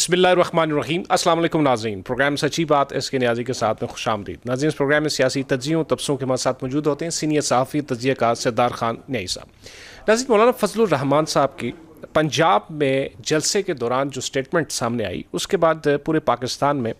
बिस्मिल्लाहिर्रहमानिर्रहीम। अस्सलाम वालेकुम नाज़रीन, प्रोग्राम सच्ची बात इसके न्याजी के साथ में खुशामदीद। नाज़रीन, इस प्रोग्राम में सियासी तज्ज़ियों तबसरों के हमारे साथ मौजूद होते हैं सीनियर सहाफ़ी तज्ज़ियाकार सरदार खान न्याई साहब। नाज़रीन, मौलाना फजलुर रहमान साहब की पंजाब में जलसे के दौरान जो स्टेटमेंट सामने आई, उसके बाद पूरे पाकिस्तान में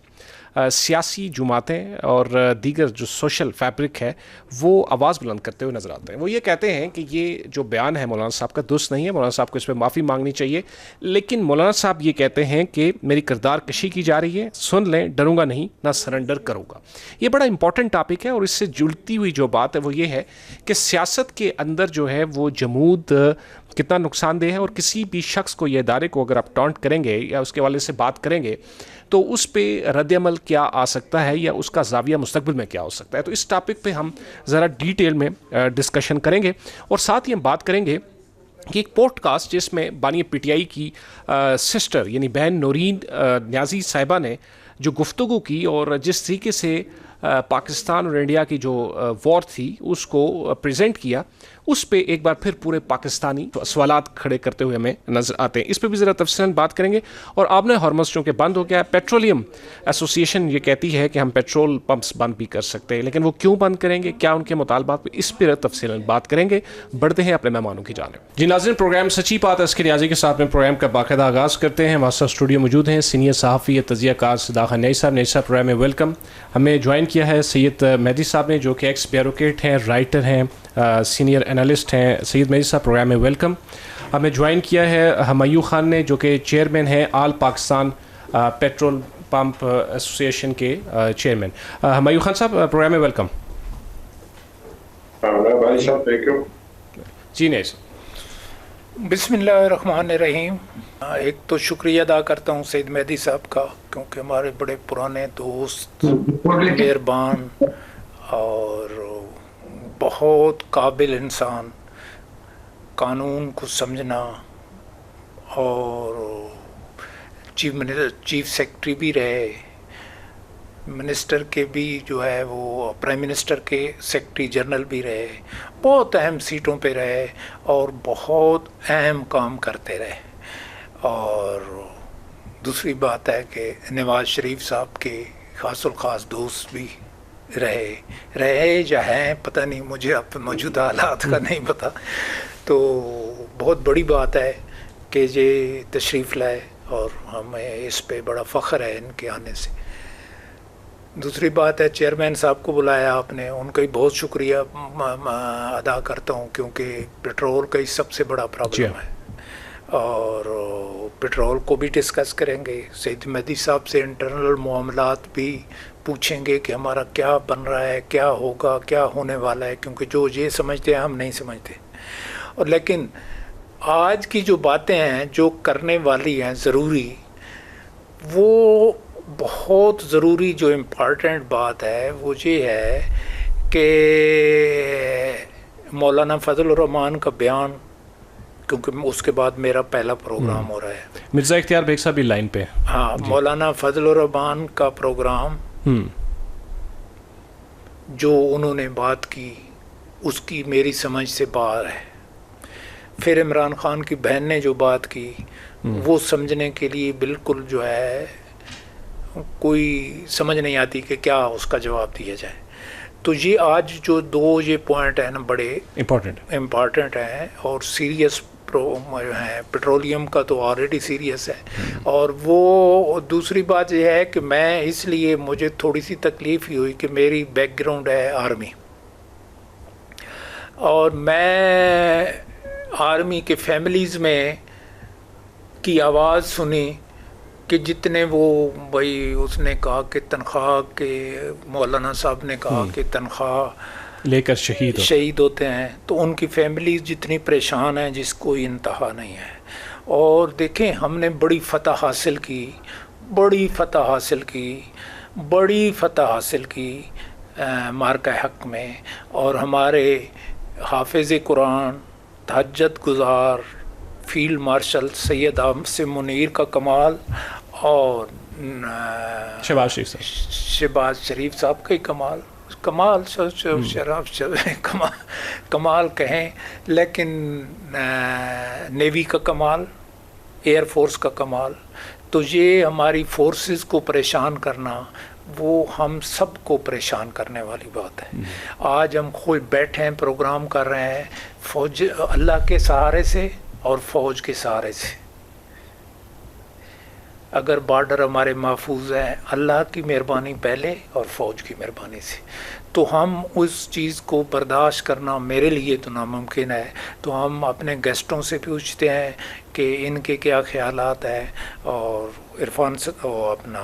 सियासी जुमातें और दीगर जो सोशल फैब्रिक है वो आवाज़ बुलंद करते हुए नज़र आते हैं। वो ये कहते हैं कि ये जो बयान है मौलाना साहब का दुरुस्त नहीं है, मौलाना साहब को इस पर माफ़ी मांगनी चाहिए। लेकिन मौलाना साहब ये कहते हैं कि मेरी किरदार कशी की जा रही है, सुन लें, डरूंगा नहीं, ना सरेंडर करूँगा। ये बड़ा इंपॉर्टेंट टॉपिक है और इससे जुड़ती हुई जो बात है वो ये है कि सियासत के अंदर जो है वो जमूद कितना नुकसानदेह है, और किसी भी शख्स को, ये इदारे को अगर आप टॉन्ट करेंगे या उसके वाले से बात करेंगे तो उस पर रद्द अमल क्या आ सकता है या उसका ज़ाविया मुस्तकबिल में क्या हो सकता है। तो इस टॉपिक पे हम ज़रा डिटेल में डिस्कशन करेंगे और साथ ही हम बात करेंगे कि एक पॉडकास्ट जिसमें बानी पीटीआई की सिस्टर यानी बहन नौरीन न्याजी साहिबा ने जो गुफ्तगू की और जिस तरीके से पाकिस्तान और इंडिया की जो वॉर थी उसको प्रेजेंट किया, उस पे एक बार फिर पूरे पाकिस्तानी सवालात खड़े करते हुए हमें नजर आते हैं। इस पे भी ज़रा तफसीलन बात करेंगे। और आपने हार्मस चूँकि बंद हो गया है, पेट्रोलियम एसोसिएशन ये कहती है कि हम पेट्रोल पंप्स बंद भी कर सकते हैं, लेकिन वो क्यों बंद करेंगे, क्या उनके मुतालबात पे, इस पर तफसीलन बात करेंगे। बढ़ते हैं अपने मेहमानों की जानिब। जी नाज़रीन, प्रोग्राम सच्ची बात है इसके न्याजी के साथ में प्रोग्राम का बाकायदा आगाज़ करते हैं। हमारे साथ स्टूडियो मौजूद हैं सीनियर सहाफ़ी तज़ियाकार सरदार खान न्याई साहब। न्याई साहब, प्रोग्राम में वेलकम। हमें ज्वाइन किया है सैयद मेहदी साहब ने, जो कि एक्स ब्यूरोक्रेट हैं, राइटर हैं, सीनियर एनालिस्ट हैं। सैयद मेहदी साहब, प्रोग्राम में वेलकम। हमें ज्वाइन किया है हमायूं खान ने, जो कि चेयरमैन हैं आल पाकिस्तान पेट्रोल पंप एसोसिएशन के चेयरमैन। हमायूं खान साहब, प्रोग्राम में वेलकम। जी नहीं सर। बिस्मिल्लाहिर्रहमानिर्रहीम। एक तो शुक्रिया अदा करता हूँ सैयद मेहदी साहब का, क्योंकि हमारे बड़े पुराने दोस्त, मेहरबान और बहुत काबिल इंसान, कानून को समझना, और चीफ सेक्रेटरी भी रहे, मिनिस्टर के भी जो है वो प्राइम मिनिस्टर के सेक्रेटरी जनरल भी रहे, बहुत अहम सीटों पे रहे और बहुत अहम काम करते रहे। और दूसरी बात है कि नवाज शरीफ साहब के खासुल खास दोस्त भी रहे या हैं, पता नहीं, मुझे अब मौजूदा हालात का नहीं पता। तो बहुत बड़ी बात है कि ये तशरीफ़ लाए और हमें इस पे बड़ा फ़ख्र है इनके आने से। दूसरी बात है, चेयरमैन साहब को बुलाया आपने, उनका ही बहुत शुक्रिया अदा करता हूँ, क्योंकि पेट्रोल का ही सबसे बड़ा प्रॉब्लम है और पेट्रोल को भी डिस्कस करेंगे। सैयद मेहदी साहब से इंटरनल मामलात भी पूछेंगे कि हमारा क्या बन रहा है, क्या होगा, क्या होने वाला है, क्योंकि जो ये समझते हैं हम नहीं समझते। और लेकिन आज की जो बातें हैं, जो करने वाली हैं ज़रूरी, वो बहुत ज़रूरी जो इम्पॉर्टेंट बात है वो ये है कि मौलाना फजलुर रहमान का बयान, क्योंकि उसके बाद मेरा पहला प्रोग्राम हो रहा है। मिर्ज़ा इख्तियार बेग साहब भी लाइन पे। हाँ, मौलाना फजलुर रहमान का प्रोग्राम जो उन्होंने बात की उसकी मेरी समझ से बाहर है। फिर इमरान खान की बहन ने जो बात की वो समझने के लिए बिल्कुल जो है कोई समझ नहीं आती कि क्या उसका जवाब दिया जाए। तो ये आज जो दो ये पॉइंट हैं ना, बड़े इम्पॉर्टेंट हैं और सीरियस हैं। पेट्रोलियम का तो ऑलरेडी सीरियस है। और वो दूसरी बात यह है कि मैं इसलिए मुझे थोड़ी सी तकलीफ़ ही हुई कि मेरी बैकग्राउंड है आर्मी, और मैं आर्मी के फैमिलीज़ में की आवाज़ सुनी कि जितने वो भाई उसने कहा कि तनख्वाह के, मौलाना साहब ने कहा कि तनख्वाह लेकर शहीद होते हैं, तो उनकी फैमिलीज़ जितनी परेशान हैं जिसको इंतहा नहीं है। और देखें, हमने बड़ी फ़तह हासिल की मार्का हक में, और हमारे हाफिज़ कुरान, तहज्जुद गुज़ार फील्ड मार्शल सैयद आसिम मुनीर का कमाल और शहबाज शरीफ साहब का ही कमाल कहें, लेकिन नेवी का कमाल, एयर फोर्स का कमाल, تو یہ ہماری فورسز کو پریشان کرنا وہ ہم سب کو پریشان کرنے والی بات ہے. آج ہم خود بیٹھے ہیں پروگرام کر رہے ہیں فوج اللہ کے سہارے سے اور فوج کے سہارے سے. اگر بارڈر ہمارے محفوظ ہیں اللہ کی مہربانی پہلے اور فوج کی مہربانی سے، تو ہم اس چیز کو برداشت کرنا میرے لیے تو ناممکن ہے. تو ہم اپنے گیسٹوں سے پوچھتے ہیں کہ ان کے کیا خیالات ہیں، اور عرفان اپنا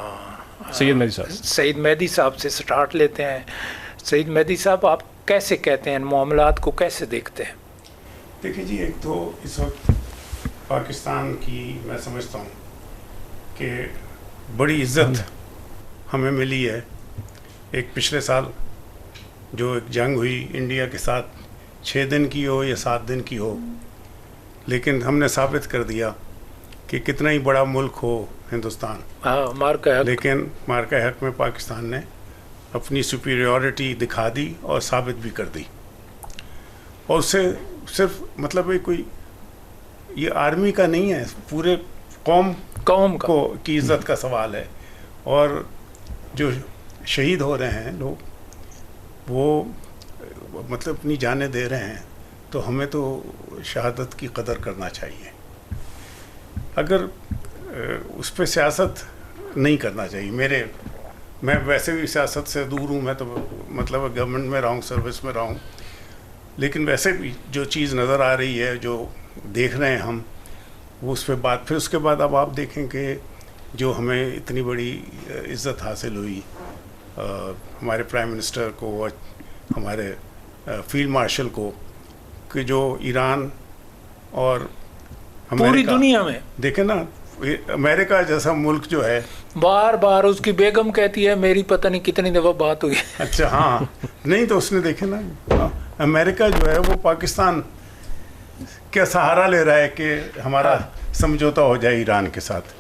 سعید مہدی صاحب سے سٹارٹ لیتے ہیں. سعید مہدی صاحب، آپ کیسے کہتے ہیں، معاملات کو کیسے دیکھتے ہیں؟ دیکھیں جی، ایک تو اس وقت پاکستان کی میں سمجھتا ہوں کہ بڑی عزت ہمیں ملی ہے. ایک پچھلے سال جو ایک جنگ ہوئی انڈیا کے ساتھ 6 دن کی ہو یا 7 دن کی ہو، لیکن ہم نے ثابت کر دیا کہ کتنا ہی بڑا ملک ہو ہندوستان، لیکن مارکہ حق میں پاکستان نے اپنی سپیریورٹی دکھا دی اور ثابت بھی کر دی. اور اس سے صرف مطلب کوئی یہ آرمی کا نہیں ہے، پورے قوم کو کی عزت کا سوال ہے. اور جو شہید ہو رہے ہیں لوگ، وہ مطلب اپنی جانیں دے رہے ہیں، تو ہمیں تو شہادت کی قدر کرنا چاہیے. اگر اس پہ سیاست نہیں کرنا چاہیے. میں ویسے بھی سیاست سے دور ہوں، میں تو مطلب گورنمنٹ میں رہا ہوں، سروس میں رہا ہوں، لیکن ویسے بھی جو چیز نظر آ رہی ہے، جو دیکھ رہے ہیں ہم، وہ اس پہ بات. پھر اس کے بعد اب آپ دیکھیں کہ جو ہمیں اتنی بڑی عزت حاصل ہوئی ہمارے پرائم منسٹر کو اور ہمارے فیلڈ مارشل کو، کہ جو ایران اور پوری دنیا میں دیکھیں نا، امریکہ جیسا ملک جو ہے، بار بار اس کی بیگم کہتی ہے میری پتہ نہیں کتنی دفعہ بات ہوئی. اچھا ہاں، نہیں تو اس نے دیکھیں نا، امریکہ جو ہے وہ پاکستان کا سہارا لے رہا ہے کہ ہمارا سمجھوتا ہو جائے ایران کے ساتھ.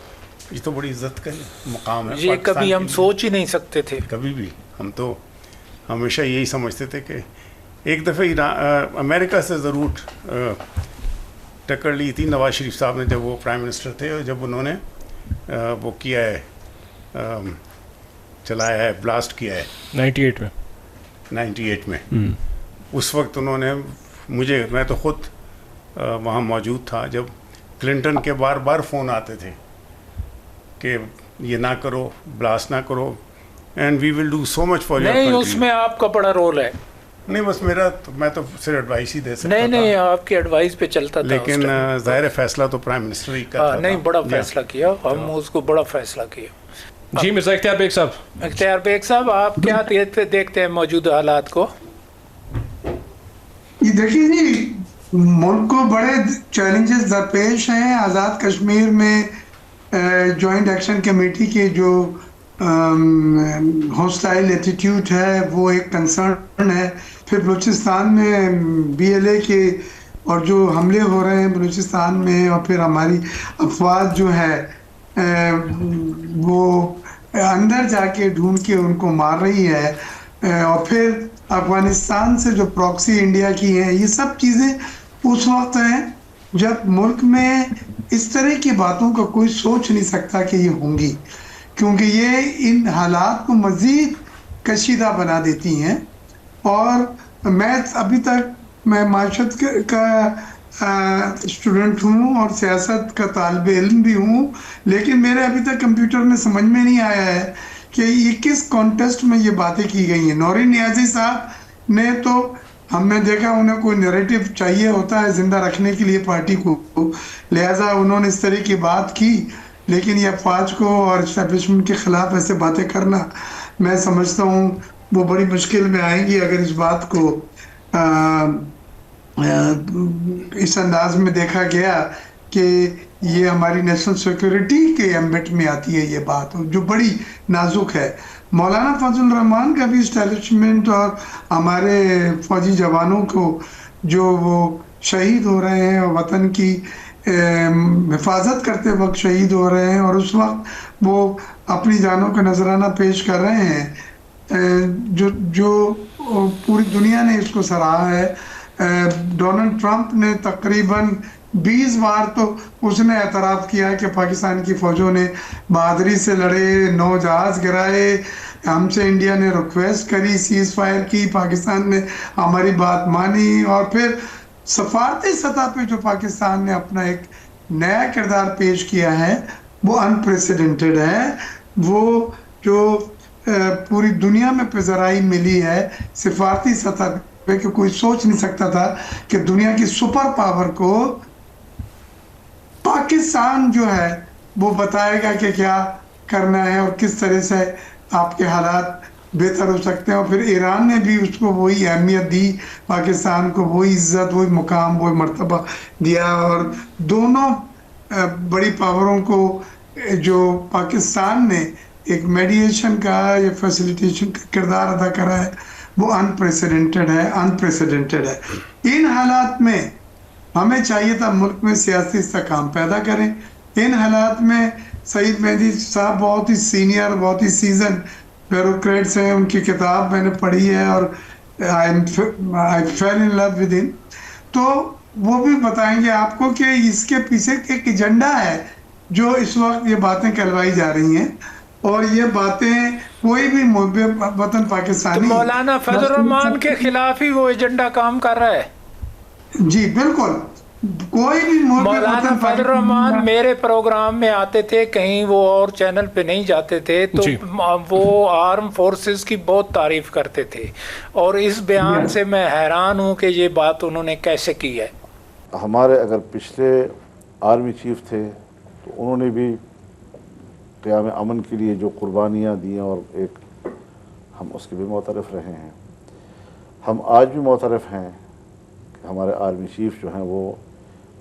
یہ تو بڑی عزت کا مقام ہے. یہ کبھی ہم سوچ ہی نہیں سکتے تھے. کبھی بھی ہم تو ہمیشہ یہی سمجھتے تھے کہ ایک دفعہ امریکہ سے ضرور ٹکر لی تھی نواز شریف صاحب نے، جب وہ پرائم منسٹر تھے، اور جب انہوں نے وہ کیا ہے، چلایا ہے، بلاسٹ کیا ہے 98 میں. اس وقت انہوں نے میں تو خود وہاں موجود تھا جب کلنٹن کے بار بار فون آتے تھے کہ یہ نہ کرو، بلاسٹ نہ کرو، and we will do so much for your country. نہیں، اس میں آپ کا بڑا رول ہے. نہیں، بس میں تو صرف ایڈوائس ہی دے سکتا تھا. نہیں، آپ کی ایڈوائس پہ چلتا تھا، لیکن ظاہر فیصلہ تو پرائم منسٹر ہی کا تھا. نہیں، بڑا فیصلہ کیا، ہم اس کو بڑا فیصلہ کیا. جی مرزا اختیار بیگ صاحب، آپ کیا دیکھتے ہیں موجودہ حالات کو؟ یہ دیکھیے جی، ملک کو بڑے چیلنجز درپیش ہیں. آزاد کشمیر میں جوائنٹ ایکشن کمیٹی کے جو ہاسٹائل ایٹیٹیوڈ ہے وہ ایک کنسرن ہے. پھر بلوچستان میں BLA کے اور جو حملے ہو رہے ہیں بلوچستان میں، اور پھر ہماری افواج جو ہے وہ اندر جا کے ڈھونڈ کے ان کو مار رہی ہے. اور پھر افغانستان سے جو پراکسی انڈیا کی ہیں، یہ سب چیزیں اس وقت ہیں جب ملک میں اس طرح کی باتوں کا کوئی سوچ نہیں سکتا کہ یہ ہوں گی، کیونکہ یہ ان حالات کو مزید کشیدہ بنا دیتی ہیں. اور میں ابھی تک معاشرت کا اسٹوڈنٹ ہوں اور سیاست کا طالب علم بھی ہوں، لیکن میرے ابھی تک کمپیوٹر میں سمجھ میں نہیں آیا ہے کہ یہ کس کانٹیکسٹ میں یہ باتیں کی گئی ہیں. نورین نیازی صاحب نے تو ہم نے دیکھا انہیں کوئی نیریٹو چاہیے ہوتا ہے زندہ رکھنے کے لیے پارٹی کو، لہٰذا انہوں نے اس طرح کی بات کی. لیکن یہ افواج کو اور اسٹیبلشمنٹ کے خلاف ایسے باتیں کرنا، میں سمجھتا ہوں وہ بڑی مشکل میں آئیں گی اگر اس بات کو اس انداز میں دیکھا گیا کہ یہ ہماری نیشنل سیکورٹی کے ایمبٹ میں آتی ہے یہ بات، جو بڑی نازک ہے. مولانا فضل الرحمان کا بھی اسٹیبلشمنٹ اور ہمارے فوجی جوانوں کو جو وہ شہید ہو رہے ہیں اور وطن کی حفاظت کرتے وقت شہید ہو رہے ہیں، اور اس وقت وہ اپنی جانوں کا نذرانہ پیش کر رہے ہیں، جو پوری دنیا نے اس کو سراہا ہے. डोनाल्ड ट्रंप ने तकरीबन 20 बार तो उसने एतराफ़ किया कि पाकिस्तान की फ़ौजों ने बहादुरी से लड़े, 9 जहाज़ गिराए, हमसे इंडिया ने रिक्वेस्ट करी सीज़ फायर की, पाकिस्तान ने हमारी बात मानी, और फिर सफारती सतह पे जो पाकिस्तान ने अपना एक नया किरदार पेश किया है वो अनप्रेसिडेंटेड है। वो जो पूरी दुनिया में पज़राई मिली है सिफारती सतह पे कि कोई सोच नहीं सकता था कि दुनिया की सुपर पावर को पाकिस्तान जो है वो बताएगा कि क्या करना है और किस तरह से आपके हालात बेहतर हो सकते हैं। और फिर ईरान ने भी उसको वही अहमियत दी, पाकिस्तान को वही इज्जत, वही मुकाम, वही मर्तबा दिया। और दोनों बड़ी पावरों को जो पाकिस्तान ने एक मेडिएशन का या फैसिलिटेशन का किरदार अदा करा है वो अनप्रेसिडेंटेड है। इन हालात में हमें चाहिए था मुल्क में सियासी इस्तेहकाम पैदा करें। इन हालात में सईद मेहदी साहब बहुत ही सीनियर, बहुत ही सीजन ब्यूरोक्रेट्स हैं, उनकी किताब मैंने पढ़ी है और I fell in love with him. तो वो भी बताएंगे आपको कि इसके पीछे एक एजेंडा है जो इस वक्त ये बातें कहलवाई जा रही हैं, और ये बातें कोई भी वतन पाकिस्तानी तो मौलाना फजल रहमान के खिलाफ ही वो एजेंडा काम कर रहा है। जी बिल्कुल, कोई भी मौलाना फजल रहमान मेरे प्रोग्राम में आते थे, कहीं वो और चैनल पे नहीं जाते थे, तो वो आर्म फोर्सेस की बहुत तारीफ करते थे, और इस बयान से मैं हैरान हूँ कि ये बात उन्होंने कैसे की है। हमारे अगर पिछले आर्मी चीफ थे तो उन्होंने भी क़याम अमन के लिए जो कुर्बानियाँ दी और एक हम उसके भी मोतरफ़ रहे हैं। हम आज भी मोतरफ़ हैं कि हमारे आर्मी चीफ जो हैं वो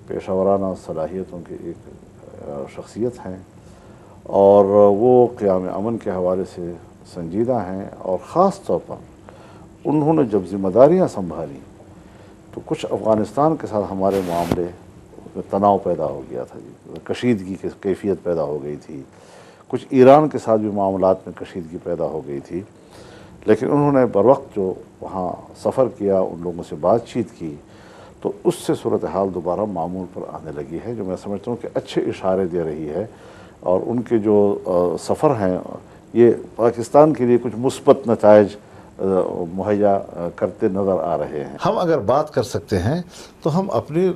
पेशावराना सलाहियतों की एक शख्सियत हैं और वो क़याम अमन के हवाले से संजीदा हैं। और ख़ास तौर पर उन्होंने जब ज़िम्मेदारियाँ संभाली तो कुछ अफ़गानिस्तान के साथ हमारे मामले में तनाव पैदा हो गया था जी, कशीदगी की कैफियत पैदा हो गई थी। कुछ ईरान के साथ भी मामलात में कशीदगी पैदा हो गई थी, लेकिन उन्होंने बरवक्त जो वहाँ सफ़र किया, उन लोगों से बातचीत की, तो उससे सूरत हाल दोबारा मामूल पर आने लगी है, जो मैं समझता हूँ कि अच्छे इशारे दे रही है। और उनके जो सफ़र हैं ये पाकिस्तान के लिए कुछ मुस्बत नताइज मुहैया करते नज़र आ रहे हैं। हम अगर बात कर सकते हैं तो हम अपनी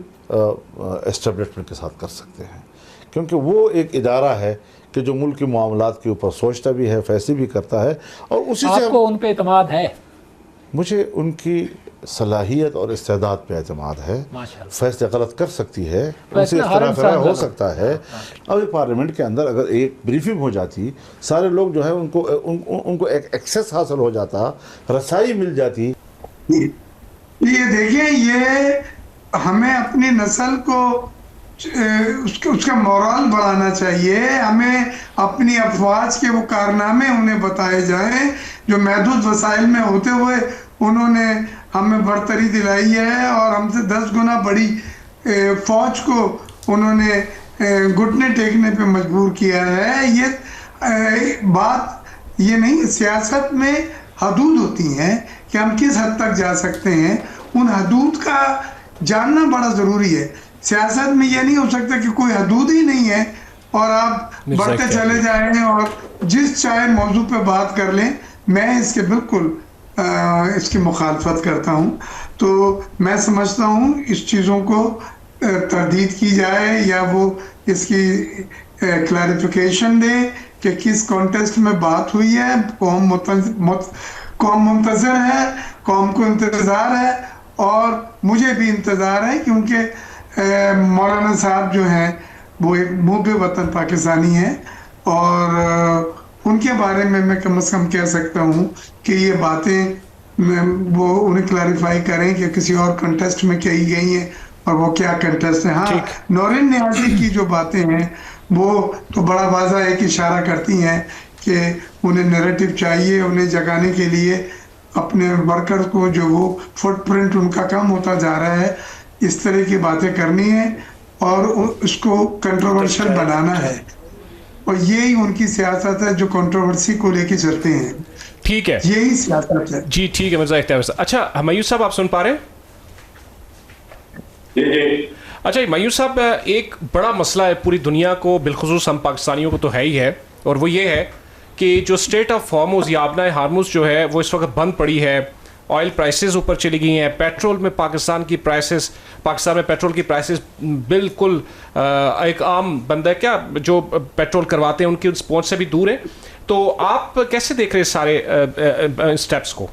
एस्टेब्लिशमेंट के साथ कर सकते हैं, क्योंकि वो एक इदारा है कि जो मुल्क के मामलात के ऊपर सोचता भी है, फैसले भी करता है, और उसी से आपको उन पे एतमाद है? मुझे उनकी सलाहियत और इस्तेदाद पे एतमाद है। फैसले गलत कर सकती है, उनसे इख्तिलाफ राय हो सकता है। अब पार्लियामेंट के अंदर अगर एक ब्रीफिंग हो जाती, सारे लोग जो है उनको एक एक्सेस हासिल हो जाता, रसाई मिल जाती। ये देखिए, ये हमें अपनी नस्ल को उसका मोरल बढ़ाना चाहिए। हमें अपनी अफवाज के वो कारनामे उन्हें बताए जाएं जो महदूद वसाइल में होते हुए उन्होंने हमें बरतरी दिलाई है, और हमसे 10 गुना बड़ी फौज को उन्होंने घुटने टेकने पे मजबूर किया है। ये बात ये नहीं, सियासत में हदूद होती हैं कि हम किस हद तक जा सकते हैं, उन हदूद का जानना बड़ा ज़रूरी है। सियासत में ये नहीं हो सकता कि कोई हदूद ही नहीं है और आप बढ़ते चले जाएं और जिस चाहे मौजू पे बात कर लें। मैं इसके बिल्कुल इसकी मुखालफत करता हूँ। तो मैं समझता हूँ इस चीज़ों को तरदीद की जाए, या वो इसकी क्लैरिफिकेशन दे कि किस कॉन्टेस्ट में बात हुई है। कौम मुंतज़र है, कौम को इंतज़ार है, और मुझे भी इंतज़ार है, क्योंकि मौलाना साहब जो हैं वो एक मुहब्बे वतन पाकिस्तानी हैं, और उनके बारे में मैं कम से कम कह सकता हूँ कि ये बातें वो उन्हें क्लैरिफाई करें कि किसी और कंटेस्ट में कही गई हैं और वो क्या कंटेस्ट है। हाँ, नौरीन नियाज़ी की जो बातें हैं वो तो बड़ा वाज़ा एक इशारा करती हैं कि उन्हें नैरेटिव चाहिए, उन्हें जगाने के लिए अपने वर्कर को जो वो फुटप्रिंट उनका कम होता जा रहा है, इस तरह की बातें करनी है और उसको कंट्रोवर्शियल बनाना है, और यही उनकी सियासत है जो कंट्रोवर्सी को लेके चलते हैं। ठीक है, यही सियासत है जी। ठीक है मिर्ज़ा इख्तियार साहब। अच्छा, हमायूं साहब आप सुन पा रहे हैं? अच्छा मयूर साहब, एक बड़ा मसला है पूरी दुनिया को, बिलखुसूस हम पाकिस्तानियों को तो है ही है, और वो ये है कि जो स्ट्रेट ऑफ हॉर्मुज़ या आबना हार्मुज़ जो है वो इस वक्त बंद पड़ी है, ऑयल प्राइसेस ऊपर चली गई हैं, पेट्रोल में पाकिस्तान में पेट्रोल की प्राइसेस बिल्कुल एक आम बंदा क्या जो पेट्रोल करवाते हैं उनकी उस पहुंच से भी दूर है। तो आप कैसे देख रहे हैं सारे स्टेप्स को?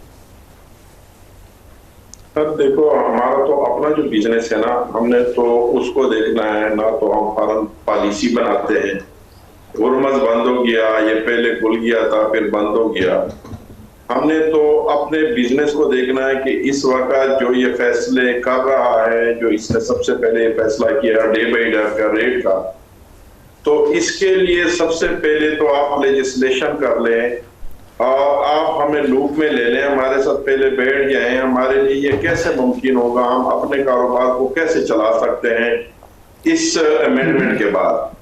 सर देखो, हमारा तो अपना जो बिजनेस है ना, हमने तो उसको देखना है ना, तो हम फॉरेन पॉलिसी बनाते हैं। हुर्मज़ बंद हो गया, ये पहले खुल गया था फिर बंद हो गया। हमने तो अपने बिजनेस को देखना है कि इस वक्त जो ये फैसले कर रहा है, जो इसने सबसे पहले फैसला किया डे बाई डे का रेट का, तो इसके लिए सबसे पहले तो आप लेजिस्लेशन कर लें और आप हमें लूप में ले लें, हमारे साथ पहले बैठ जाएं। हमारे लिए ये कैसे मुमकिन होगा, हम अपने कारोबार को कैसे चला सकते हैं इस अमेंडमेंट के बाद।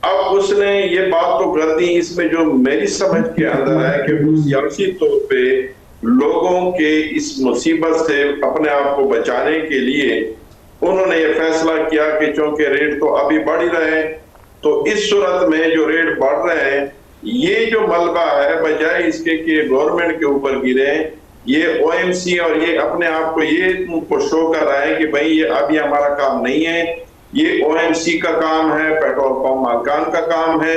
अब उसने ये बात तो कर दी, इसमें जो मेरी समझ के अंदर है कि सियासी तौर पे लोगों के इस मुसीबत से अपने आप को बचाने के लिए उन्होंने ये फैसला किया कि चूंकि रेट तो अभी बढ़ ही रहे हैं, तो इस सूरत में जो रेट बढ़ रहे हैं, ये जो मलबा है बजाय इसके कि गवर्नमेंट के ऊपर गिरे, ये OMC और ये अपने आप को ये उनको शो कर रहा है कि भाई ये अभी हमारा काम नहीं है, ये OMC का काम है, पेट्रोल पंप मालिकान का काम है,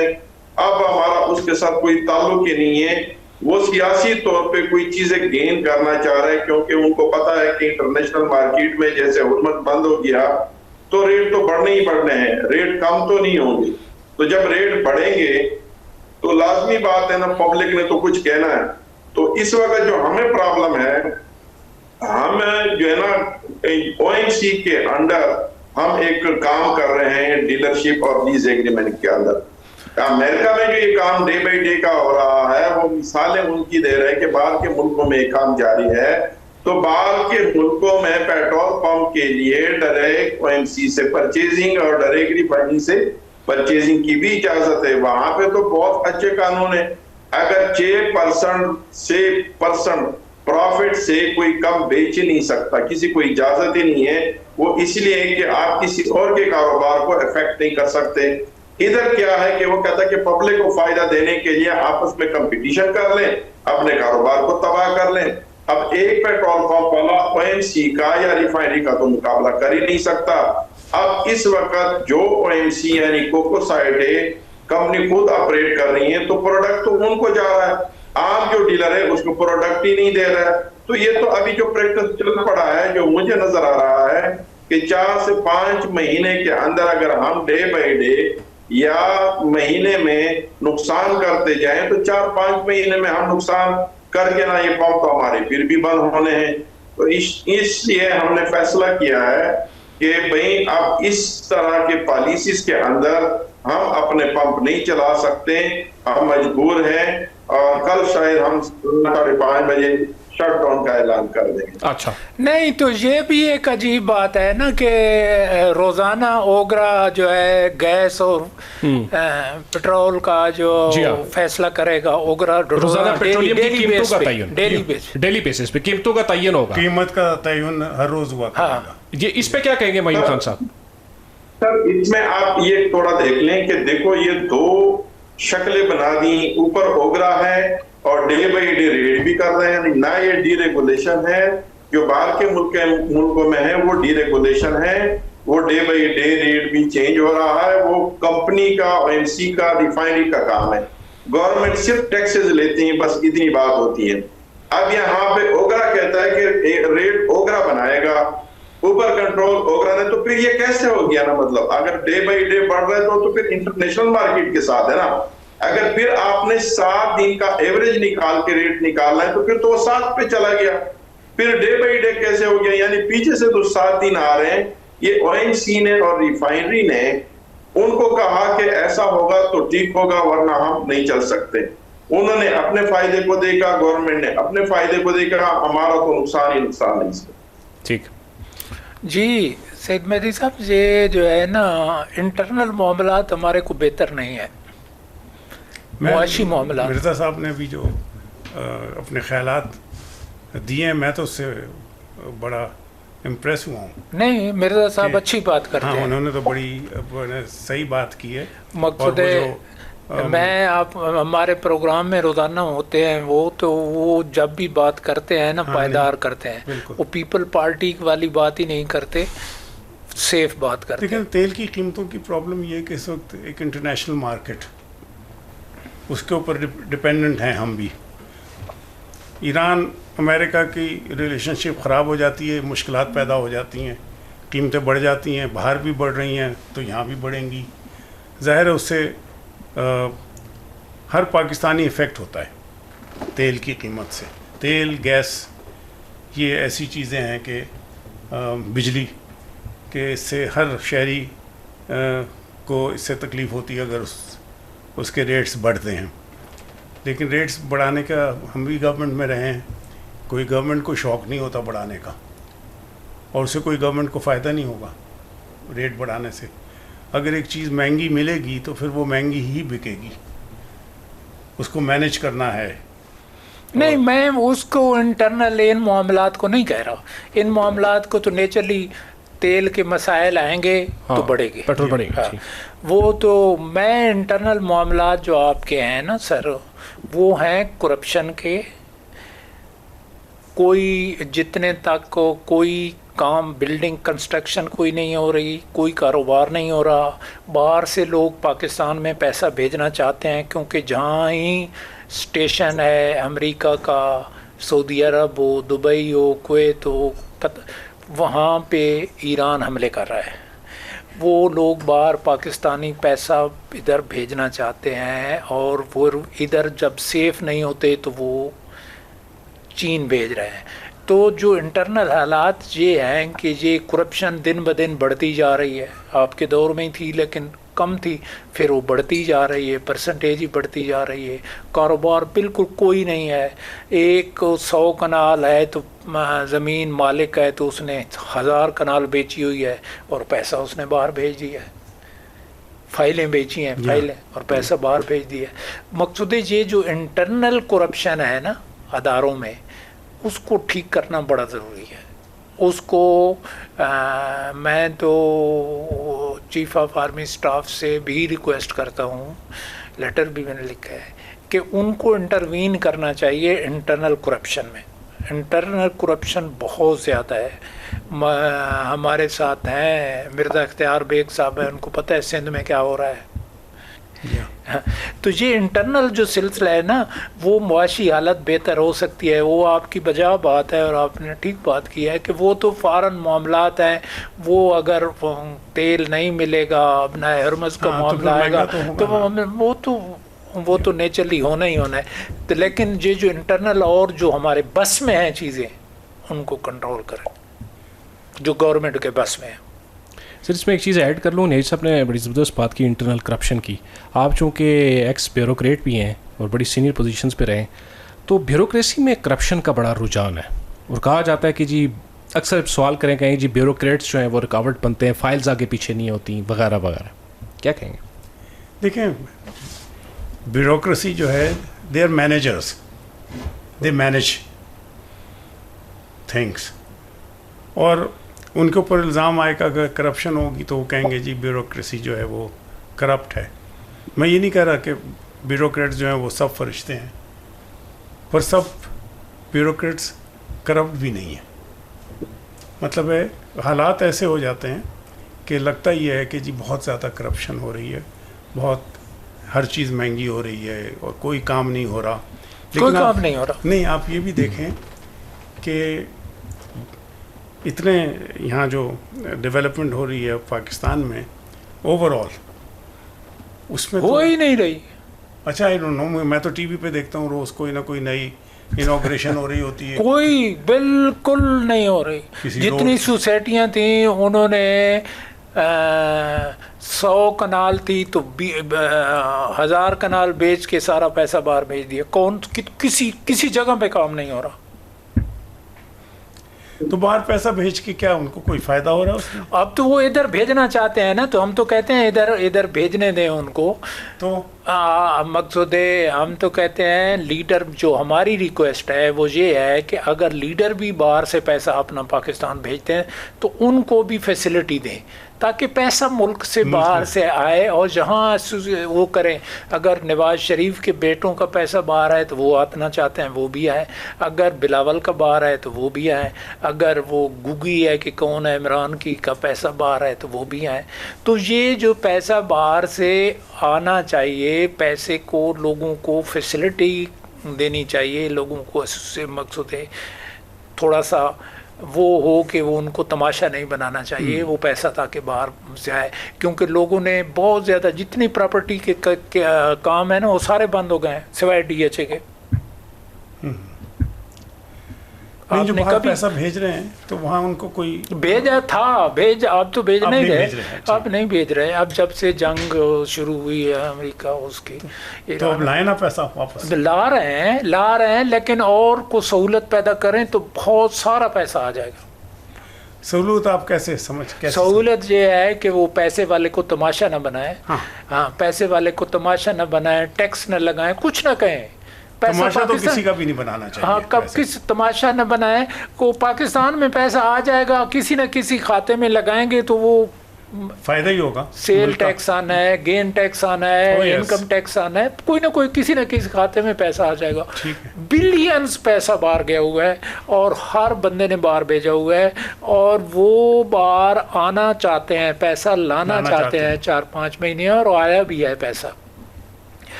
अब हमारा उसके साथ कोई ताल्लुक ही नहीं है। वो सियासी तौर पे कोई चीजें गेन करना चाह रहे हैं, क्योंकि उनको पता है कि इंटरनेशनल मार्केट में जैसे हुर्मत बंद हो गया तो रेट तो बढ़ने ही बढ़ने हैं, रेट कम तो नहीं होंगे। तो जब रेट बढ़ेंगे तो लाजमी बात है ना, पब्लिक ने तो कुछ कहना है। तो इस वक्त जो हमें प्रॉब्लम है, हम जो है ना OMC के अंडर हम एक काम कर रहे हैं डीलरशिप और लीज एग्रीमेंट के अंदर। अमेरिका में जो ये काम डे बाई डे का हो रहा है, वो मिसालें उनकी दे रहे हैं कि बाहर के मुल्कों में ये काम जारी है, तो बाहर के मुल्कों में पेट्रोल पंप के लिए डायरेक्ट OMC से परचेजिंग और डायरेक्ट रिफाइनिंग से परचेजिंग की भी इजाजत है। वहां पे तो बहुत अच्छे कानून है, अगर 6% से प्रॉफिट से कोई कम बेच ही नहीं सकता, किसी को इजाजत ही नहीं है। वो इसलिए कि आप किसी और के कारोबार को इफेक्ट नहीं कर सकते। इधर क्या है कि वो कहता है कि पब्लिक को फायदा देने के लिए आपस में कंपटीशन कर लें, अपने कारोबार को तबाह कर लें। अब एक पेट्रोल पंप वाला OMC का या रिफाइनरी का तो मुकाबला कर ही नहीं सकता। अब इस वक्त जो OMC यानी कोकोसाइड कंपनी खुद ऑपरेट कर रही है, तो प्रोडक्ट तो उनको जा रहा है, आम जो डीलर है उसको प्रोडक्ट ही नहीं दे रहा है। तो ये तो अभी जो प्रैक्टिस चल पड़ा है, जो मुझे नजर आ रहा है कि 4 से 5 महीने के अंदर अगर हम डे बाई डे या महीने में नुकसान करते जाएं, तो 4-5 महीने में हम नुकसान करके ना ये पंप तो हमारे फिर भी बंद होने हैं। तो इसलिए हमने फैसला किया है कि भाई अब इस तरह के पॉलिसीज के अंदर हम अपने पंप नहीं चला सकते, हम मजबूर हैं, और कल शायद हम 5:30 बजे शट डाउन का ऐलान कर देंगे। अच्छा, नहीं तो ये भी एक अजीब बात है ना कि रोजाना ओगरा जो है गैस और पेट्रोल का जो फैसला करेगा, ओगरा रोजाना पेट्रोलियम की कीमतों का तयन डेली बेसिस पे कीमतों का तयन होगा, कीमत का तयन हर रोज हुआ करेगा। ये इस पे क्या कहेंगे मयूर खान साहब? सर इसमें आप ये थोड़ा देख लें कि देखो ये 2 शक्लें बना दी, ऊपर ओगरा है और डे बाई डे रेट भी कर रहे हैं ना। ये डीरेगुलेशन है, जो बाहर के मुल्कों में है वो डीरेगुलेशन है, वो डे बाई डे रेट भी चेंज हो रहा है। वो कंपनी का, OMC का, रिफाइनरी का काम है। गवर्नमेंट सिर्फ टैक्सेस लेती है, बस इतनी बात होती है। अब यहाँ पे ओगरा कहता है कि रेट ओगरा बनाएगा, ऊपर कंट्रोल ओगरा ने, तो फिर ये कैसे हो गया ना? मतलब अगर डे बाई डे बढ़ रहा है तो फिर इंटरनेशनल मार्केट के साथ है ना। अगर फिर आपने 7 दिन का एवरेज निकाल के रेट निकालना है, तो फिर तो वो 7 पे चला गया, फिर डे बाई डे कैसे हो गया? यानी पीछे से तो 7 दिन आ रहे हैं। ये OMC ने और रिफाइनरी ने उनको कहा कि ऐसा होगा तो ठीक होगा, वरना हम नहीं चल सकते। उन्होंने अपने फायदे को देखा, गवर्नमेंट ने अपने फायदे को देखा, हमारा तो नुकसान ही नुकसान नहीं। ठीक जी सैयद मेहदी साहब, ये जो है ना इंटरनल मामलात हमारे को बेहतर नहीं है, मुआशी मामला। मिर्जा साहब ने भी जो अपने ख्यालात दिए हैं, मैं तो उससे बड़ा इम्प्रेस हुआ हूँ। नहीं, मिर्जा साहब अच्छी बात करते हाँ, हैं। उन्होंने तो बड़ी सही बात की है। मकसद है, मैं आप हमारे प्रोग्राम में रोजाना होते हैं, वो जब भी बात करते हैं ना, पायदार करते हैं। वो पीपल पार्टी वाली बात ही नहीं करते, सेफ बात करते हैं। लेकिन तेल की कीमतों की प्रॉब्लम ये है कि इस वक्त एक इंटरनेशनल मार्केट, उसके ऊपर डिपेंडेंट हैं हम भी। ईरान अमेरिका की रिलेशनशिप ख़राब हो जाती है, मुश्किलात पैदा हो जाती हैं, कीमतें बढ़ जाती हैं, बाहर भी बढ़ रही हैं तो यहाँ भी बढ़ेंगी। ज़ाहिर है उससे हर पाकिस्तानी इफ़ेक्ट होता है तेल की कीमत से। तेल, गैस, ये ऐसी चीज़ें हैं कि बिजली के इससे हर शहरी को इससे तकलीफ़ होती है अगर उसके रेट्स बढ़ते हैं। लेकिन रेट्स बढ़ाने का, हम भी गवर्नमेंट में रहे हैं, कोई गवर्नमेंट को शौक़ नहीं होता बढ़ाने का, और उससे कोई गवर्नमेंट को फ़ायदा नहीं होगा रेट बढ़ाने से। अगर एक चीज़ महंगी मिलेगी तो फिर वो महंगी ही बिकेगी, उसको मैनेज करना है। नहीं, मैं उसको इंटरनल इन मामलात को नहीं कह रहा। इन मामलात को तो नेचुरली तेल के मसाइल आएंगे तो बढ़ेगी, पेट्रोल बढ़ेगा। वो तो मैं इंटरनल मामलात जो आपके हैं ना सर, वो हैं करप्शन के। कोई जितने तक कोई काम, बिल्डिंग कंस्ट्रक्शन कोई नहीं हो रही, कोई कारोबार नहीं हो रहा। बाहर से लोग पाकिस्तान में पैसा भेजना चाहते हैं क्योंकि जहाँ ही स्टेशन है अमेरिका का, सऊदी अरब हो, दुबई हो, कुवैत हो, वहाँ पे ईरान हमले कर रहा है। वो लोग बाहर पाकिस्तानी पैसा इधर भेजना चाहते हैं, और वो इधर जब सेफ नहीं होते तो वो चीन भेज रहे हैं। तो जो इंटरनल हालात ये हैं कि ये करप्शन दिन ब दिन बढ़ती जा रही है। आपके दौर में ही थी लेकिन कम थी, फिर वो बढ़ती जा रही है, परसेंटेज ही बढ़ती जा रही है। कारोबार बिल्कुल कोई नहीं है। 100 कनाल है तो ज़मीन मालिक है तो उसने 1000 कनाल बेची हुई है और पैसा उसने बाहर भेज दिया है। फाइलें बेची हैं, फाइलें, और पैसा बाहर भेज दिया। मकसूद ये जो इंटरनल करप्शन है ना अदारों में, उसको ठीक करना बड़ा ज़रूरी है। उसको मैं तो चीफ ऑफ आर्मी स्टाफ से भी रिक्वेस्ट करता हूँ, लेटर भी मैंने लिखा है कि उनको इंटरवीन करना चाहिए इंटरनल करप्शन में। इंटरनल करप्शन बहुत ज़्यादा है। हमारे साथ हैं मिर्ज़ा इख्तियार बेग साहब हैं, उनको पता है सिंध में क्या हो रहा है। तो ये इंटरनल जो सिलसिला है ना, वो मुआशी हालत बेहतर हो सकती है। वो आपकी बजा बात है और आपने ठीक बात की है कि वो तो फ़ौरन मामलात हैं। वो अगर तेल नहीं मिलेगा, अपना हरमज़ का मामला आएगा तो वो तो नेचुरली होना ही होना है। तो लेकिन ये जो इंटरनल और जो हमारे बस में हैं चीज़ें, उनको कंट्रोल करें, जो गवर्नमेंट के बस में है। सर इसमें एक चीज़ ऐड कर लूँ, नेज साहब ने बड़ी ज़बरदस्त बात की इंटरनल करप्शन की। आप चूँकि एक्स ब्यूरोक्रेट भी हैं और बड़ी सीनियर पोजीशंस पे रहे, तो ब्यूरोक्रेसी में करप्शन का बड़ा रुझान है। और कहा जाता है कि जी, अक्सर सवाल करें कहीं जी ब्यूरोक्रेट्स जो हैं वो रुकावट बनते हैं, फाइल्स आगे पीछे नहीं होती, वगैरह वगैरह, क्या कहेंगे? देखें, ब्यूरोक्रेसी जो है, they are managers, they manage things, और उनके ऊपर इल्ज़ाम आएगा अगर करप्शन होगी तो वो कहेंगे जी ब्यूरोक्रेसी जो है वो करप्ट है। मैं ये नहीं कह रहा कि ब्यूरोक्रेट्स जो हैं वो सब फरिश्ते हैं, पर सब ब्यूरोक्रेट्स करप्ट भी नहीं है। मतलब है हालात ऐसे हो जाते हैं कि लगता ही है कि जी बहुत ज़्यादा करप्शन हो रही है, बहुत हर चीज़ महंगी हो रही है और कोई काम नहीं हो रहा। कोई काम नहीं हो रहा। नहीं, आप ये भी देखें कि इतने यहाँ जो डेवलपमेंट हो रही है पाकिस्तान में ओवरऑल, उसमें हो ही नहीं रही। अच्छा, आई डोंट नो, मैं तो टीवी पे देखता हूँ रोज़ कोई ना कोई नई इनॉग्रेशन हो रही होती है। कोई बिल्कुल नहीं हो रही। जितनी सोसाइटियाँ थी उन्होंने 100 कनाल थी तो 1000 कनाल बेच के सारा पैसा बाहर भेज दिया। किसी जगह पे काम नहीं हो रहा। तो बाहर पैसा भेज के क्या उनको कोई फायदा हो रहा है उसमें? अब तो वो इधर भेजना चाहते हैं ना, तो हम तो कहते हैं इधर भेजने दें उनको। तो मकसूद है, हम तो कहते हैं लीडर, जो हमारी रिक्वेस्ट है वो ये है कि अगर लीडर भी बाहर से पैसा अपना पाकिस्तान भेजते हैं तो उनको भी फैसिलिटी दें ताकि पैसा मुल्क से बाहर से आए और जहाँ वो करें। अगर नवाज शरीफ के बेटों का पैसा बाहर आए तो वो आना चाहते हैं वो भी आए, अगर बिलावल का बाहर आए तो वो भी आए, अगर वो गुगी है कि कौन है इमरान की का पैसा बाहर आए तो वो भी आए। तो ये जो पैसा बाहर से आना चाहिए, पैसे को लोगों को फैसिलिटी देनी चाहिए, लोगों को इससे मकसद है थोड़ा सा वो हो कि वो उनको तमाशा नहीं बनाना चाहिए वो पैसा ताकि बाहर से आए, क्योंकि लोगों ने बहुत ज़्यादा जितनी प्रॉपर्टी के काम है ना वो सारे बंद हो गए हैं सिवाय DHA के। नहीं, जो बाहर पैसा भेज रहे हैं तो वहाँ उनको कोई भेजा था, अब तो भेज नहीं रहे, अब नहीं भेज रहे। अब जब से जंग शुरू हुई है अमेरिका उसकी, तो अब लाए ना पैसा वापस, ला रहे हैं लेकिन और को सहूलत पैदा करें तो बहुत सारा पैसा आ जाएगा। सहूलत आप कैसे सहूलत ये है कि वो पैसे वाले को तमाशा न बनाए। हाँ, पैसे वाले को तमाशा न बनाए, टैक्स न लगाएं, कुछ न कहें। तमाशा तो किसी का भी नहीं बनाना चाहिए। हाँ, कब किस तमाशा न बनाए को पाकिस्तान में पैसा आ जाएगा, किसी न किसी खाते में लगाएंगे तो वो फायदा ही होगा। सेल टैक्स आना है, गेन टैक्स आना है, इनकम टैक्स आना है, कोई ना कोई किसी न किसी खाते में पैसा आ जाएगा। बिलियंस पैसा बाहर गया हुआ है और हर बंदे ने बाहर भेजा हुआ है और वो बाहर आना चाहते हैं, पैसा लाना चाहते हैं 4-5 महीने, और आया भी है, पैसा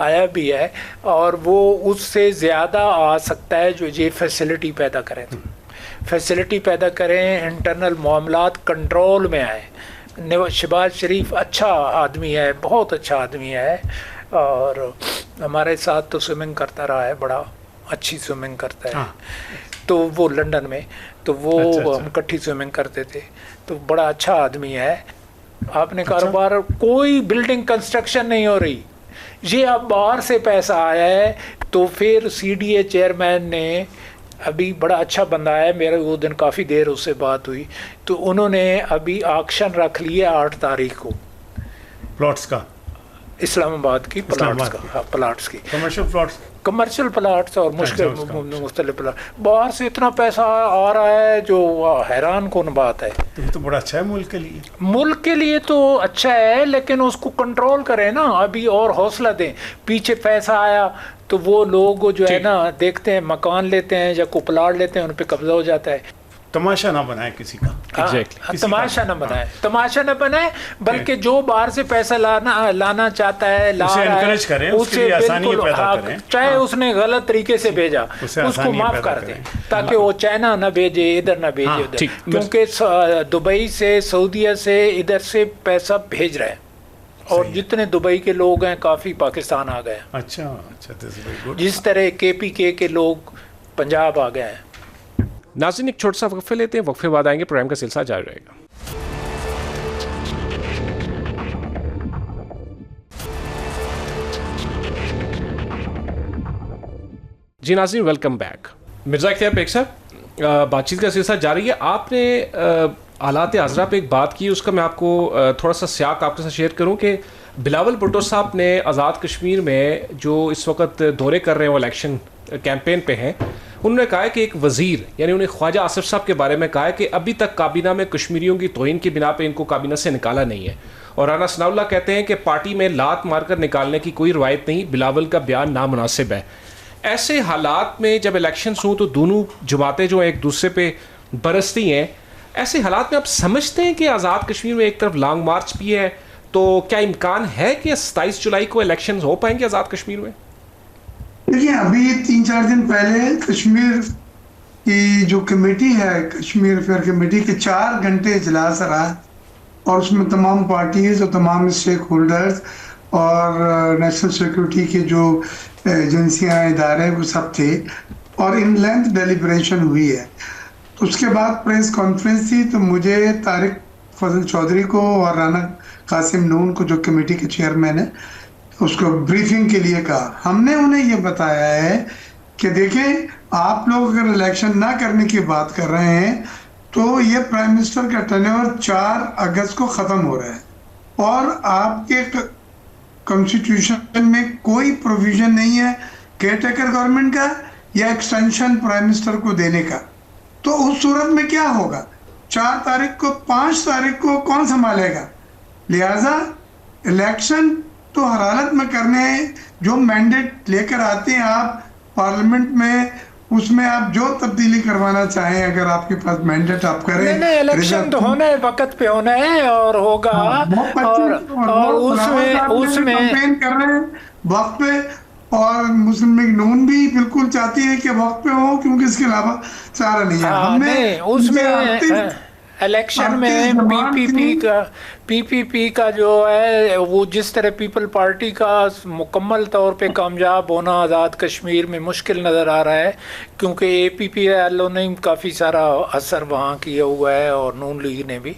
आया भी है और वो उससे ज़्यादा आ सकता है जो ये फैसिलिटी पैदा करें। तो फैसिलिटी पैदा करें, इंटरनल मामलात कंट्रोल में आए। शहबाज शरीफ अच्छा आदमी है, बहुत अच्छा आदमी है और हमारे साथ तो स्विमिंग करता रहा है, बड़ा अच्छी स्विमिंग करता है। तो वो लंदन में तो वो हम इकट्ठी स्विमिंग करते थे, तो बड़ा अच्छा आदमी है। आपने कारोबार, कोई बिल्डिंग कंस्ट्रक्शन नहीं हो रही, ये अब बाहर से पैसा आया है। तो फिर CDA चेयरमैन ने, अभी बड़ा अच्छा बंदा है, मेरे वो दिन काफ़ी देर उससे बात हुई, तो उन्होंने अभी ऑक्शन रख लिया 8 तारीख को प्लॉट्स का, इस्लामाबाद की प्लाट्स का। हाँ, प्लाट्स की, कमर्शियल प्लाट्स और मुख्तलिफ प्लाट। बाहर से इतना पैसा आ रहा है जो हैरान कौन बात है। तो बड़ा अच्छा है मुल्क के लिए। मुल्क के लिए तो अच्छा है, लेकिन उसको कंट्रोल करें ना, अभी और हौसला दें। पीछे पैसा आया तो वो लोग जो है ना देखते हैं, मकान लेते हैं या को प्लाट लेते हैं, उन पर कब्जा हो जाता है। तमाशा ना बनाए किसी का। तमाशा न बनाए, तमाशा न बनाए, बल्कि जो बाहर से पैसा लाना चाहता है, उसे एनकरेज करें, उसके लिए आसानी पैदा करें। चाहे उसने गलत तरीके से भेजा, उसको माफ कर दें, ताकि वो चाइना न भेजे, इधर न भेजे उधर, क्योंकि दुबई से, सऊदीया से, इधर से पैसा भेज रहे हैं और जितने दुबई के लोग हैं काफ़ी पाकिस्तान आ गए। अच्छा, जिस तरह KPK के लोग पंजाब आ गए हैं। नाज़रीन, एक छोटा सा वक्फे लेते हैं, वक्फे बाद आएंगे, प्रोग्राम का सिलसिला जारी रहेगा। जी नाज़रीन, वेलकम बैक। मिर्ज़ा इख्तियार बेग साहब, बातचीत का सिलसिला जारी है। आपने हालात आज़रा पे एक बात की, उसका मैं आपको थोड़ा सा सियाक आपके साथ शेयर करूं कि बिलावल भुट्टो साहब ने आज़ाद कश्मीर में जो इस वक्त दौरे कर रहे हैं, वो इलेक्शन कैंपेन पे हैं, उन्होंने कहा है कि एक वज़ीर, यानी उन्हें ख्वाजा आसिफ साहब के बारे में कहा है कि अभी तक काबीना में कश्मीरियों की तौहीन की बिना पे इनको काबीना से निकाला नहीं है। और राना सनाउल्लाह कहते हैं कि पार्टी में लात मारकर निकालने की कोई रवायत नहीं, बिलावल का बयान नामुनासिब है। ऐसे हालात में जब इलेक्शंस हों तो दोनों जमातें जो एक दूसरे पे बरसती हैं, ऐसे हालात में आप समझते हैं कि आज़ाद कश्मीर में एक तरफ लॉन्ग मार्च भी है, तो क्या इम्कान है कि 27 जुलाई को इलेक्शंस हो पाएंगे आज़ाद कश्मीर में? देखिए, अभी 3-4 दिन पहले कश्मीर की जो कमेटी है, कश्मीर अफेयर कमेटी के 4 घंटे इजलास रहा और उसमें तमाम पार्टीज और तमाम स्टेक होल्डर्स और नेशनल सिक्योरिटी के जो एजेंसियां, इदारे, वो सब थे और इन लेंथ डेलिब्रेशन हुई है। तो उसके बाद प्रेस कॉन्फ्रेंस थी, तो मुझे तारिक फजल चौधरी को और राना कासिम नून को, जो कमेटी के चेयरमैन है, उसको ब्रीफिंग के लिए कहा। हमने उन्हें ये बताया है कि देखें, आप लोग अगर इलेक्शन ना करने की बात कर रहे हैं तो ये प्राइम मिनिस्टर का टेन्योर 4 अगस्त को ख़त्म हो रहा है और आपके कॉन्स्टिट्यूशन में कोई प्रोविजन नहीं है केयर टेकर गवर्नमेंट का या एक्सटेंशन प्राइम मिनिस्टर को देने का। तो उस सूरत में क्या होगा? 4 तारीख को 5 तारीख को कौन संभालेगा? लिहाजा इलेक्शन तो हर हालत में करने हैं। जो मैंडेट लेकर आते हैं आप पार्लियामेंट में, उसमें आप जो तब्दीली करवाना चाहें, अगर आपके पास मैंडेट आप करें। नहीं, इलेक्शन तो होना है, वक्त पे होना है और होगा। और उसमें कैंपेन कर रहे हैं वक्त पे, और मुस्लिम लीग नून भी बिल्कुल चाहती है कि वक्त पे हो, क्योंकि इसके अलावा चारा नहीं है। हमने उसमें इलेक्शन में पीपीपी का जो है वो जिस तरह पीपल पार्टी का मुकम्मल तौर पे कामयाब होना आज़ाद कश्मीर में मुश्किल नज़र आ रहा है, क्योंकि एपीपी वालों ने काफ़ी सारा असर वहाँ किया हुआ है और नून लीग ने भी,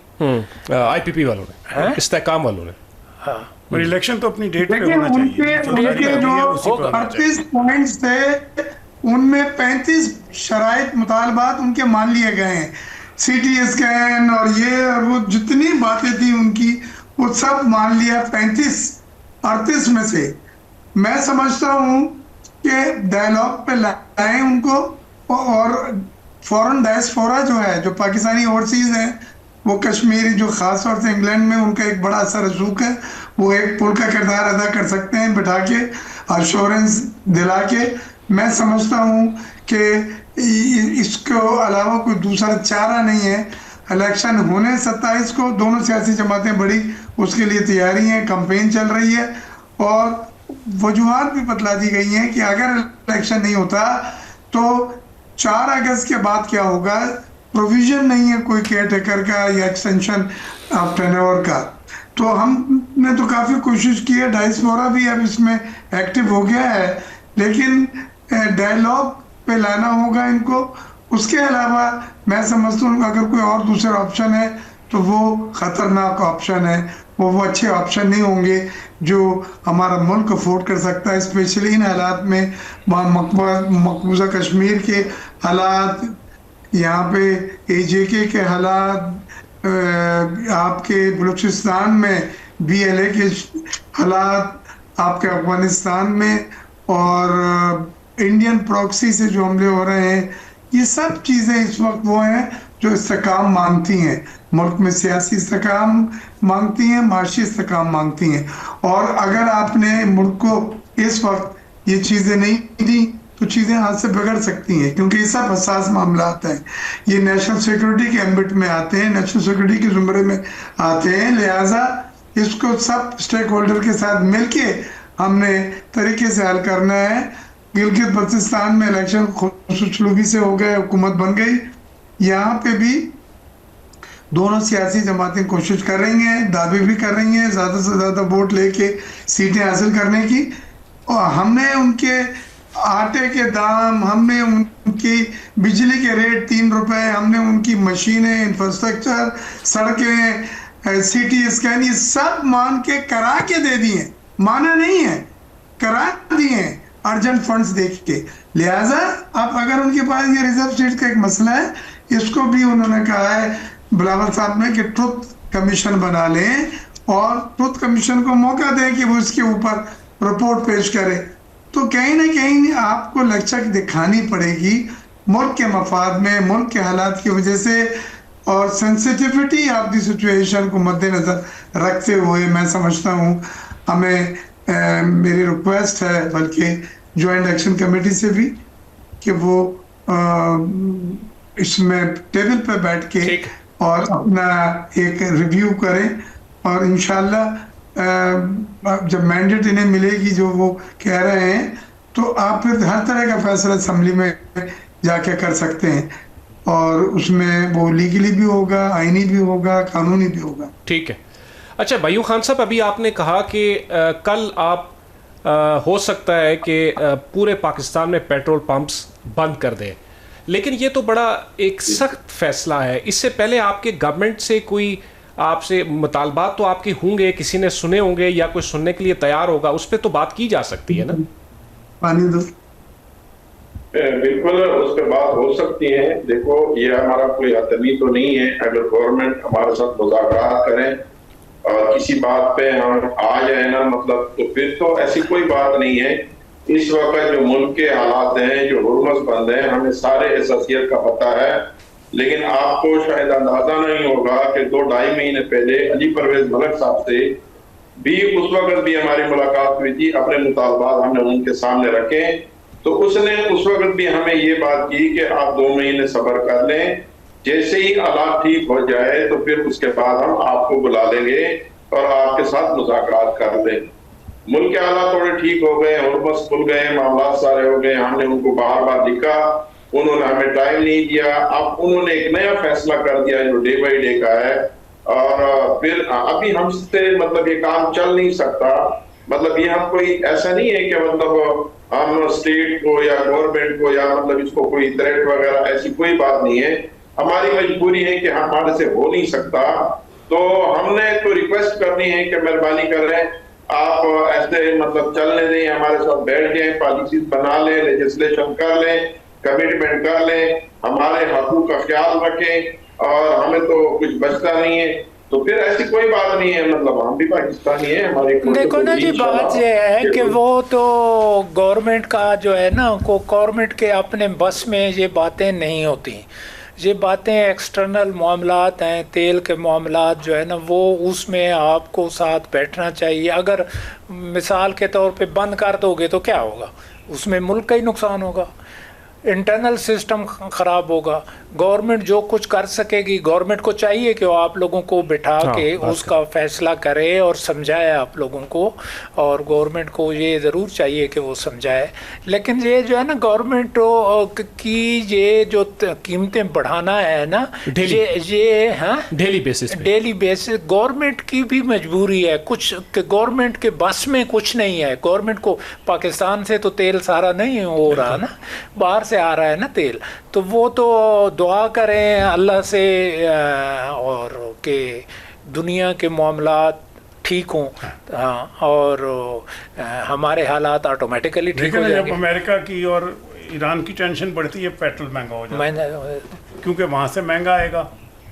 आईपीपी वालों ने, इस्तेहकाम वालों ने। हाँ, और इलेक्शन तो अपनी डेट पे होना चाहिए। जो 38 पॉइंट्स थे उनमें 35 शराइत मुतालबात उनके मान लिए गए हैं। सीटी स्कैन और ये और वो जितनी बातें थी उनकी, वो सब मान लिया 38 में से। मैं समझता हूँ कि डायलॉग पे लाएं उनको, और फॉरेन डायस्पोरा जो है, जो पाकिस्तानी ओवरसीज है, वो कश्मीरी जो ख़ास तौर से इंग्लैंड में उनका एक बड़ा असर रसूख है, वो एक पुल का किरदार अदा कर सकते हैं बिठा के, अश्योरेंस दिला के। मैं समझता हूँ कि इसको अलावा कोई दूसरा चारा नहीं है। इलेक्शन होने 27 को, दोनों सियासी जमातें बड़ी उसके लिए तैयारी हैं, कैंपेन चल रही है, और वजूहात भी बतला दी गई हैं कि अगर इलेक्शन नहीं होता तो 4 अगस्त के बाद क्या होगा। प्रोविजन नहीं है कोई केयर टेकर का या एक्सटेंशन ऑफ टेन्योर का। तो हमने तो काफ़ी कोशिश की है, डायस्पोरा भी अब इसमें एक्टिव हो गया है, लेकिन डायलॉग पे लाना होगा इनको। उसके अलावा मैं समझता हूँ अगर कोई और दूसरा ऑप्शन है तो वो ख़तरनाक ऑप्शन है, वो अच्छे ऑप्शन नहीं होंगे जो हमारा मुल्क अफोर्ड कर सकता है, स्पेशली इन हालात में। मकबूजा कश्मीर के हालात, यहाँ पे एजेके के हालात, आपके बलूचिस्तान में BLA के हालात, आपके अफगानिस्तान में, और इंडियन प्रॉक्सी से जो हमले हो रहे हैं, ये सब चीज़ें इस वक्त वो हैं जो इस्तेकाम मांगती हैं, मुल्क में सियासी इस्तेकाम मांगती हैं, माशी इस्तेकाम मांगती हैं। और अगर आपने मुल्क को इस वक्त ये चीज़ें नहीं दी तो चीज़ें हाथ से बिगड़ सकती हैं, क्योंकि ये सब हसास मामला आते हैं, ये नेशनल सिक्योरिटी के एम्बिट में आते हैं, नेशनल सिक्योरिटी के ज़ुमरे में आते हैं। लिहाजा इसको सब स्टेक होल्डर के साथ मिलके हमने तरीके से हल करना है। गिलगित बल्तिस्तान में इलेक्शन खुशसलूकी से हो गए, हुकूमत बन गई। यहाँ पे भी दोनों सियासी जमातें कोशिश कर रही हैं, दावे भी कर रही हैं ज़्यादा से ज़्यादा वोट लेके सीटें हासिल करने की। और हमने उनके आटे के दाम, हमने उनकी बिजली के रेट 3 रुपए, हमने उनकी मशीनें, इंफ्रास्ट्रक्चर, सड़कें, CT स्कैन, ये सब मान के करा के दे दिए, माना नहीं है, करा दिए अर्जेंट फंड्स देख के। लिहाजा अब अगर उनके पास ये रिजर्व सीट का एक मसला है, इसको भी उन्होंने कहा है बिलावल साहब ने कि ट्रुथ कमीशन बना लें और ट्रुथ कमीशन को मौका दें कि वो इसके ऊपर रिपोर्ट पेश करे। तो कहीं ना कहीं आपको लचक दिखानी पड़ेगी मुल्क के मफाद में, मुल्क के हालात की वजह से, और सेंसिटिविटी ऑफ द सिचुएशन को मद्देनजर रखते हुए मैं समझता हूँ हमें मेरी रिक्वेस्ट है बल्कि जॉइंट एक्शन कमेटी से भी कि वो इसमें टेबल पर बैठ के और अपना एक रिव्यू करें, और इंशाल्लाह जब मैंडेट इन्हें मिलेगी जो वो कह रहे हैं, तो आप फिर हर तरह का फैसला असम्बली में जाके कर सकते हैं, और उसमें वो लीगली भी होगा, आईनी भी होगा, कानूनी भी होगा। ठीक है। अच्छा बयूं खान साहब, अभी आपने कहा कि कल आप हो सकता है कि पूरे पाकिस्तान में पेट्रोल पंप्स बंद कर दें, लेकिन ये तो बड़ा एक सख्त फैसला है। इससे पहले आपके गवर्नमेंट से कोई आपसे मुतालबात तो आपके होंगे, किसी ने सुने होंगे या कोई सुनने के लिए तैयार होगा, उस पर तो बात की जा सकती है ना? पानी दो। बिल्कुल उस पर बात हो सकती है। देखो, ये हमारा कोई हतमी तो नहीं है। अगर गवर्नमेंट हमारे साथ मुज़ाकरात करें और किसी बात पे हम आ जाए ना, मतलब तो फिर तो ऐसी कोई बात नहीं है। इस वक्त जो मुल्क के हालात हैं, जो हुर्मस बंद हैं, हमें सारे हसासियत का पता है। लेकिन आपको शायद अंदाजा नहीं होगा कि 2-2.5 महीने पहले अली परवेज मलिक साहब से भी उस वक्त भी हमारी मुलाकात हुई थी, अपने मुतालबात हमने उनके सामने रखे, तो उसने उस वक्त भी हमें ये बात की कि आप 2 महीने सब्र कर लें, जैसे ही हालात ठीक हो जाए तो फिर उसके बाद हम आपको बुला लेंगे और आपके साथ मुज़ाकरात कर लें। मुल्क के हालात थोड़े ठीक हो गए, हुर्मस खुल गए, मामला सारे हो गए, हमने उनको बार बार लिखा, उन्होंने हमें टाइम नहीं दिया। अब उन्होंने एक नया फैसला कर दिया जो डे बाई डे का है, और फिर अभी हमसे मतलब ये काम चल नहीं सकता। मतलब ये हम कोई ऐसा नहीं है कि मतलब हम स्टेट को या गवर्नमेंट को या मतलब इसको कोई थ्रेट वगैरह, ऐसी कोई बात नहीं है। हमारी मजबूरी है कि हमारे से हो नहीं सकता, तो हमने तो रिक्वेस्ट करनी है कि मेहरबानी करें, आप ऐसे मतलब चलने दें, हमारे साथ बैठ जाएं, पॉलिसीज बना लें, लेजिस्लेशन कर लें, कमिटमेंट कर लें, हमारे हकूक का ख्याल रखें, और हमें तो कुछ बचता नहीं है। तो फिर ऐसी कोई बात नहीं है, मतलब हम भी पाकिस्तानी हैं, हमारी देखो ना जी, बात यह है कि वो तो गवर्नमेंट का जो है ना, को गवर्नमेंट के अपने बस में ये बातें नहीं होती। ये बातें एक्सटर्नल मामलात हैं, तेल के मामलात जो है ना, वो उसमें आपको साथ बैठना चाहिए। अगर मिसाल के तौर पे बंद कर दोगे तो क्या होगा, उसमें मुल्क का ही नुकसान होगा, इंटरनल सिस्टम ख़राब होगा। गवर्नमेंट जो कुछ कर सकेगी, गवर्नमेंट को चाहिए कि वो आप लोगों को बिठा के उसका फैसला करे और समझाए आप लोगों को, और गवर्नमेंट को ये ज़रूर चाहिए कि वो समझाए। लेकिन ये जो है ना, गवर्नमेंट की ये जो कीमतें बढ़ाना है ना, ये हाँ डेली बेसिस गवर्नमेंट की भी मजबूरी है। कुछ गवर्नमेंट के बस में कुछ नहीं है। गवर्नमेंट को पाकिस्तान से तो तेल सारा नहीं हो रहा ना, बाहर से आ रहा है ना तेल, तो वो तो दुआ करें अल्लाह से और कि दुनिया के मामलात ठीक हों, और हमारे हालात ऑटोमेटिकली ठीक हो जाएंगे। जब अमेरिका की और ईरान की टेंशन बढ़ती है, पेट्रोल महंगा हो जाता है, क्योंकि वहाँ से महंगा आएगा,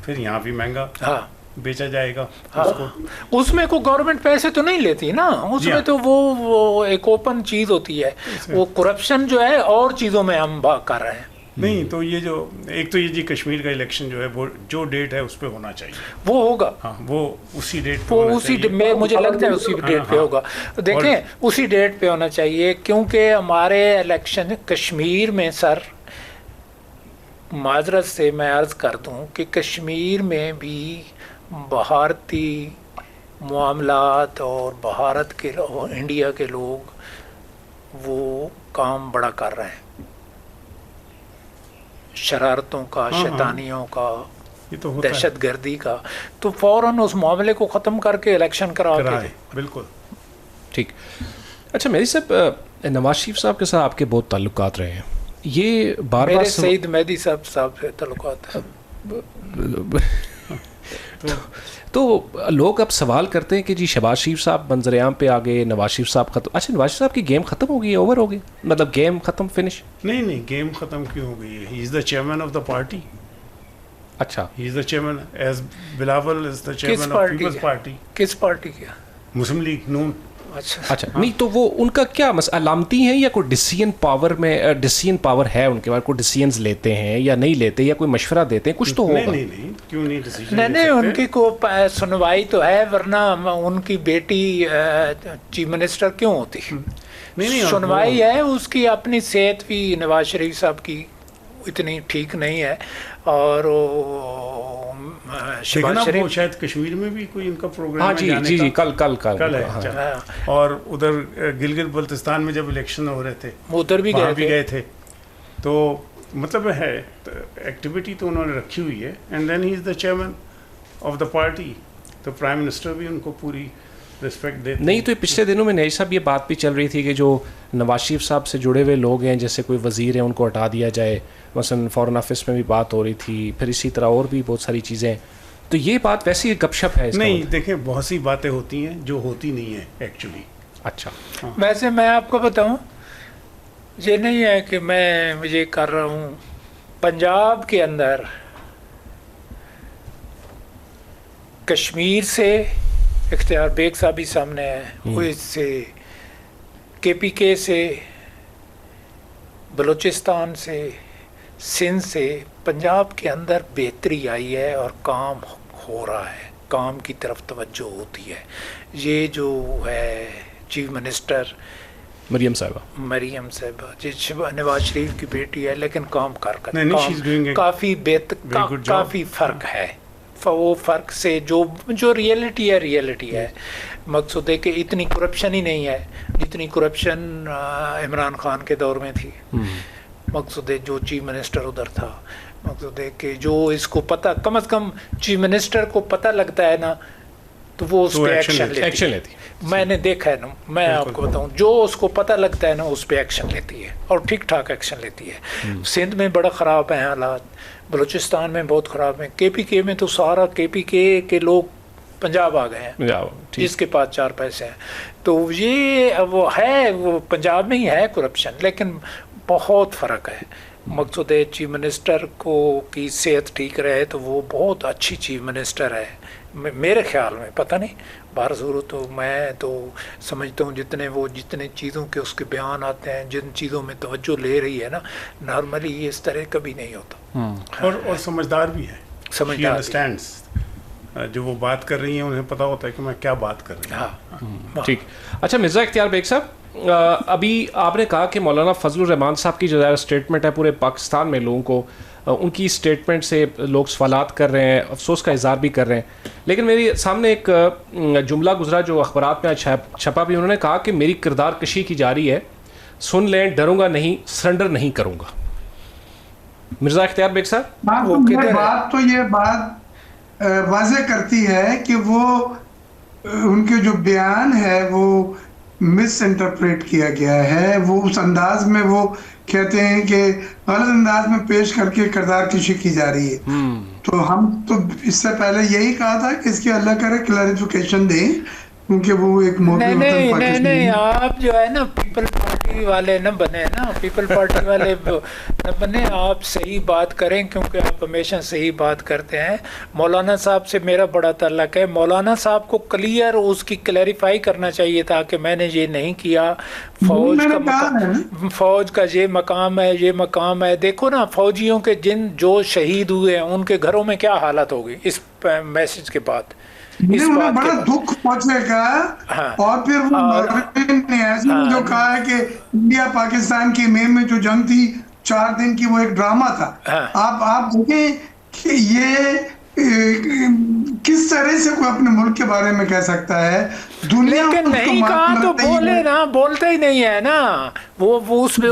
फिर यहाँ भी महंगा बेचा जाएगा। उसको उसमें को गवर्नमेंट पैसे तो नहीं लेती ना, उसमें तो वो एक ओपन चीज़ होती है। वो करप्शन जो है और चीज़ों में हम कर रहे हैं। नहीं तो ये जो एक तो ये जी कश्मीर का इलेक्शन जो है, वो जो डेट है उस पे होना चाहिए, वो होगा। हाँ, वो उसी डेट पे वो उसी में मुझे लगता है उसी डेट पे होगा। देखें, उसी डेट पे होना चाहिए, क्योंकि हमारे इलेक्शन कश्मीर में, सर माजरत से मैं अर्ज़ कर दूं कि कश्मीर में भी भारती मामलात और भारत के इंडिया के लोग वो काम बड़ा कर रहे हैं, शरारतों का, शैतानियों का, तो दहशत गर्दी का। तो फौरन उस मामले को ख़त्म करके इलेक्शन करा के। बिल्कुल ठीक। अच्छा मेरी साहब, नवाज शरीफ साहब के साथ आपके बहुत ताल्लुकात रहे हैं, ये बार बार सईद मेहदी साहब से ताल्लुकात है। तो लोग अब सवाल करते हैं कि जी शहबाज शरीफ साहब मंजरेआम पे आ गए, नवाज शरीफ साहब खत्म। अच्छा, नवाज शरीफ साहब की गेम खत्म हो गई है, ओवर हो गई, मतलब गेम खत्म, फिनिश? नहीं, गेम खत्म क्यों हो गई है? He is the chairman of the party. अच्छा, he is the chairman, as Bilawal is the chairman of people's party. किस पार्टी का? मुस्लिम लीग नून। अच्छा नहीं, तो वो उनका क्या अलामती है या कोई डिसीजन पावर में, डिसीजन पावर है उनके पास, कोई डिसीजंस लेते हैं या नहीं लेते, या कोई मशवरा देते हैं, कुछ तो होगा। नहीं, क्यों नहीं डिसीजन? नहीं, उनकी को सुनवाई तो है, वरना उनकी बेटी चीफ मिनिस्टर क्यों होती? नहीं, सुनवाई है। उसकी अपनी सेहत भी नवाज शरीफ साहब की इतनी ठीक नहीं है, और वो शायद कश्मीर में भी कोई इनका प्रोग्राम है। जी, कल है। हाँ। और उधर गिलगित बल्तिस्तान में जब इलेक्शन हो रहे थे, उधर भी गए थे। तो मतलब है एक्टिविटी तो उन्होंने रखी हुई है, and then he is the chairman of the party, तो प्राइम मिनिस्टर भी उनको पूरी रिस्पेक्ट देते नहीं। तो पिछले दिनों में नई साहब ये बात भी चल रही थी कि जो नवाज शरीफ साहब से जुड़े हुए लोग हैं, जैसे कोई वज़ीर हैं, उनको हटा दिया जाए, मसलन फॉरेन ऑफिस में भी बात हो रही थी, फिर इसी तरह और भी बहुत सारी चीज़ें। तो ये बात वैसी गपशप है? नहीं, देखें, बहुत सी बातें होती हैं जो होती नहीं है एक्चुअली। अच्छा, वैसे मैं आपको बताऊं, ये नहीं है कि मैं ये कर रहा हूँ। पंजाब के अंदर कश्मीर से इख्तियार बेग साहब भी सामने है, वो इससे KPK से, बलूचिस्तान से, सिंध से पंजाब के अंदर बेहतरी आई है और काम हो रहा है, काम की तरफ तवज्जो होती है। ये जो है चीफ मिनिस्टर मरियम साहिबा जी नवाज शरीफ की बेटी है, लेकिन काम काफ़ी काफ़ी फ़र्क है। वो फ़र्क से जो रियलिटी है। मकसूद है कि इतनी करप्शन ही नहीं है जितनी करप्शन इमरान खान के दौर में थी। मकसूद है जो चीफ मिनिस्टर उधर था, मकसूद है कि जो इसको पता, कम से कम चीफ मिनिस्टर को पता लगता है ना, तो वो उस पर एक्शन लेती है। मैंने देखा है ना, मैं आपको बताऊं, जो उसको पता लगता है ना उस पर एक्शन लेती है और ठीक ठाक एक्शन लेती है। सिंध में बड़ा ख़राब है हालात, बलूचिस्तान में बहुत ख़राब है, KPK में तो सारा KPK के लोग पंजाब आ गए हैं, जिसके पास 4 पैसे हैं। तो ये वो है, वो पंजाब में ही है करप्शन, लेकिन बहुत फ़र्क है। मकसूद है चीफ मिनिस्टर को की सेहत ठीक रहे तो वो बहुत अच्छी चीफ मिनिस्टर है मेरे ख्याल में। पता नहीं बाहर ज़रूर, तो मैं तो समझता हूँ जितने चीज़ों के उसके बयान आते हैं, जिन चीज़ों में तवज्जो ले रही है ना, नॉर्मली ये इस तरह कभी नहीं होता। और समझदार भी है, अंडरस्टैंड्स जो वो बात कर रही हैं, उन्हें पता होता है कि मैं क्या बात कर रही हूँ। ठीक। अच्छा मिर्ज़ा इख्तियार बेग साहब, अभी आपने कहा कि मौलाना फजलुर रहमान साहब की जो स्टेटमेंट है पूरे पाकिस्तान में लोगों को, उनकी स्टेटमेंट से लोग सवालात कर रहे हैं, अफसोस का इज़हार भी कर रहे हैं। लेकिन मेरे सामने एक जुमला गुजरा जो अखबारात में छपा भी, उन्होंने कहा कि मेरी किरदार कशी की जा रही है, सुन लें, डरूंगा नहीं, सरेंडर नहीं करूंगा। मिर्ज़ा इख्तियार बेग साहब, ये बात वाज़ेह करती है कि वो उनके जो बयान है वो मिस इंटरप्रेट किया गया है। वो उस अंदाज में वो कहते हैं कि गलत अंदाज में पेश करके किरदार कशी की जा रही है। तो हम तो इससे पहले यही कहा था कि इसकी अल्लाह करे क्लैरिफिकेशन दें, क्योंकि वो एक नहीं, आप जो है ना पीपल पार्टी वाले न बने ना, पीपल पार्टी वाले न बने, आप सही बात करें, क्योंकि आप हमेशा सही बात करते हैं। मौलाना साहब से मेरा बड़ा ताल्लुक है, मौलाना साहब को क्लियर उसकी क्लैरिफाई करना चाहिए था कि मैंने ये नहीं किया, फौज का ये मकाम है, ये मकाम है। देखो ना फौजियों के जो शहीद हुए हैं उनके घरों में क्या हालत होगी इस मैसेज के बाद, उन्हें बड़ा दुख पहुंचेगा। और फिर वो ने जो कहा है कि इंडिया पाकिस्तान की मेन में जो जंग थी 4 दिन की, वो एक ड्रामा था। आप देखें कि ये किस तरह से कोई अपने मुल्क के बारे में कह सकता है। दुनिया लेकिन नहीं कहा तो बोले ना, बोलते ही नहीं है ना वो उसमें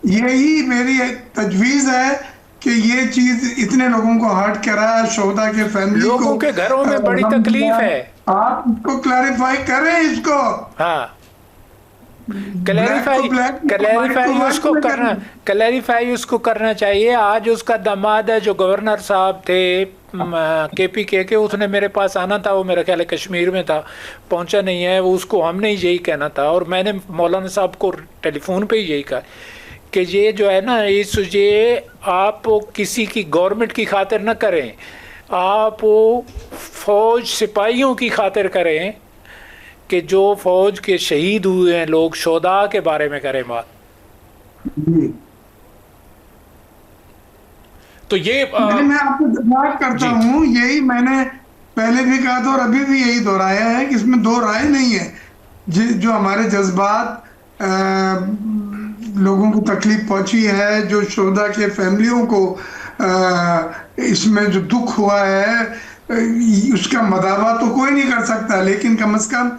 यही मेरी तजवीज़ है कि ये चीज इतने लोगों को हर्ट करा, शोहदा के फैमिली लोगों के घरों में बड़ी तकलीफ है। आप इसको क्लैरिफाई करें, इसको क्लैरिफाई उसको करना चाहिए। आज उसका दामाद है जो गवर्नर साहब थे KPK के, उसने मेरे पास आना था, वो मेरा ख्याल है कश्मीर में था, पहुंचा नहीं है। वो उसको हमने यही कहना था, और मैंने मौलाना साहब को टेलीफोन पे ही यही कहा कि ये जो है ना, ये आप किसी की गवर्नमेंट की खातिर न करें, आप फौज सिपाहियों की खातिर करें, कि जो फौज के शहीद हुए हैं लोग, शोदा के बारे में करें बात। तो ये मैं आपको बात करता हूँ, यही मैंने पहले भी कहा था और अभी भी यही दोहराया है कि इसमें 2 राय नहीं है। जो हमारे जज्बात लोगों को तकलीफ पहुंची है, जो शोहदा के फैमिलियों को इसमें जो दुख हुआ है, उसका मदावा तो कोई नहीं कर सकता, लेकिन कम से कम